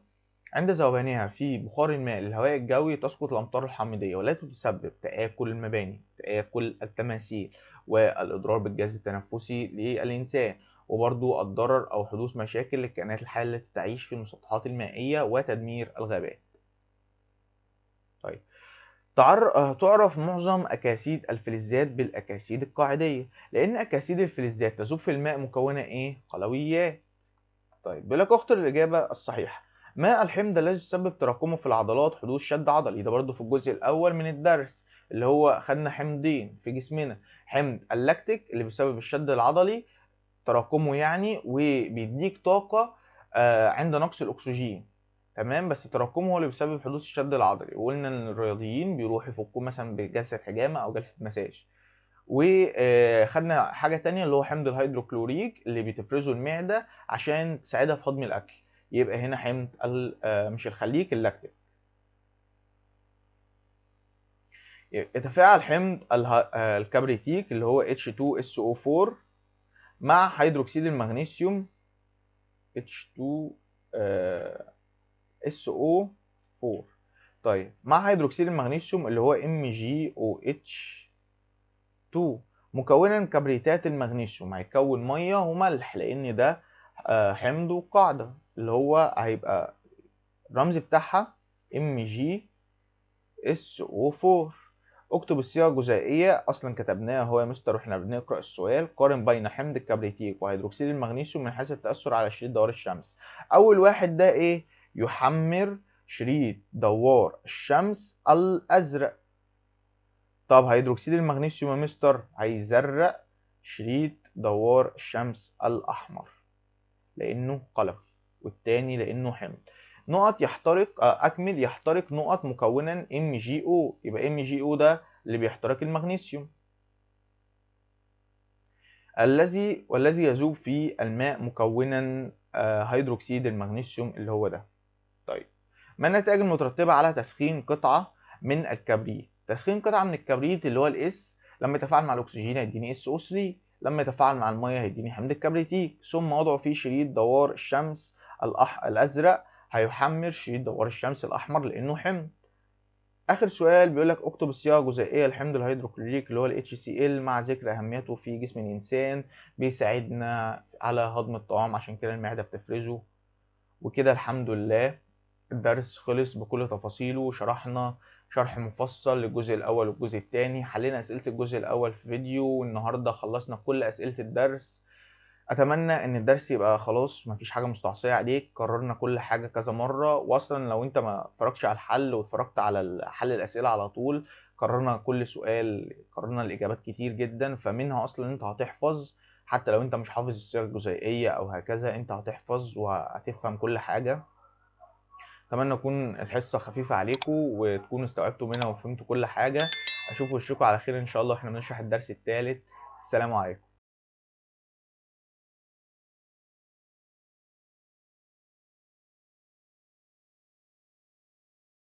Speaker 1: عند ذوبانها في بخار الماء للهواء الجوي تسقط الأمطار الحامضية ولا تسبب تآكل المباني، تآكل التماثيل، والإضرار بالجهاز التنفسي للإنسان، وبرضو الضرر أو حدوث مشاكل للكائنات الحية التي تعيش في المسطحات المائية وتدمير الغابات. طيب تعرف معظم أكاسيد الفلزات بالأكاسيد القاعدية، لأن أكاسيد الفلزات تذوب في الماء مكونة إيه؟ قلويات. طيب بيقول لك اختر الإجابة الصحيحة. ما الحمض الذي يسبب تراكمه في العضلات حدوث شد عضلي؟ ده برضه في الجزء الأول من الدرس اللي هو خدنا حمضين في جسمنا، حمض اللاكتيك اللي بيسبب الشد العضلي تراكمه يعني وبيديك طاقة عند نقص الأكسجين، تمام، بس تراكمه هو اللي بيسبب حدوث الشد العضلي. وقلنا إن الرياضيين بيروحوا يفكوه مثلا بجلسة حجامة أو جلسة مساج. وخدنا حاجة تانية اللي هو حمض الهيدروكلوريك اللي بتفرزه المعدة عشان تساعدها في هضم الأكل. يبقى هنا حمض مش الخليك، اللاكتيك. يتفاعل حمض الكبريتيك اللي هو H2SO4 مع هيدروكسيد المغنيسيوم H2SO4. طيب مع هيدروكسيد المغنيسيوم اللي هو MgOH2 مكونا كبريتات المغنيسيوم، هيكون ميه وملح لان ده حمض وقاعده اللي هو هيبقى الرمز بتاعها MgSO4. اكتب الصيغه الجزيئيه، اصلا كتبناها هو يا مستر واحنا بنقرا السؤال. قارن بين حمض الكبريتيك وهيدروكسيد المغنيسيوم من حيث التاثر على شريط دوار الشمس. اول واحد ده ايه؟ يحمر شريط دوار الشمس الازرق. طب هيدروكسيد المغنيسيوم يا مستر هيزرق شريط دوار الشمس الاحمر لانه قلوي، والتاني لانه حمض. نقط يحترق اكمل يحترق نقط مكونا MgO، يبقى MgO ده اللي بيحترق المغنيسيوم. والذي يذوب في الماء مكونا هيدروكسيد المغنيسيوم اللي هو ده. طيب ما النتائج المترتبة على تسخين قطعة من الكبريت؟ تسخين قطعة من الكبريت اللي هو الاس لما يتفاعل مع الأكسجين هيديني SO3، لما يتفاعل مع المية هيديني حمض الكبريتيك، ثم وضعه في شريط دوار الشمس الأزرق هيحمر شريط دوار الشمس الأحمر لأنه حمض. آخر سؤال بيقول لك اكتب الصيغة الجزيئية لحمض الهيدروكلوريك اللي هو ال HCl مع ذكر أهميته في جسم الإنسان، بيساعدنا على هضم الطعام عشان كده المعدة بتفرزه. وكده الحمد لله الدرس خلص بكل تفاصيله، شرحنا شرح مفصل للجزء الأول والجزء الثاني، حلينا أسئلة الجزء الأول في فيديو، والنهاردة خلصنا كل أسئلة الدرس. أتمنى إن الدرس يبقى خلاص مفيش حاجة مستعصية عليك، كررنا كل حاجة كذا مرة، وأصلا لو أنت ما اتفرجتش على الحل واتفرجت على حل الأسئلة على طول، كررنا كل سؤال، كررنا الإجابات كتير جدا، فمنها أصلا أنت هتحفظ. حتى لو أنت مش حافظ الصيغة الجزيئية أو هكذا أنت هتحفظ وهتفهم كل حاجة. اتمنى تكون الحصه خفيفه عليكم وتكونوا استوعبتوا منها وفهمتوا كل حاجه. اشوف وشكم على خير ان شاء الله، احنا بنشرح الدرس الثالث. السلام عليكم.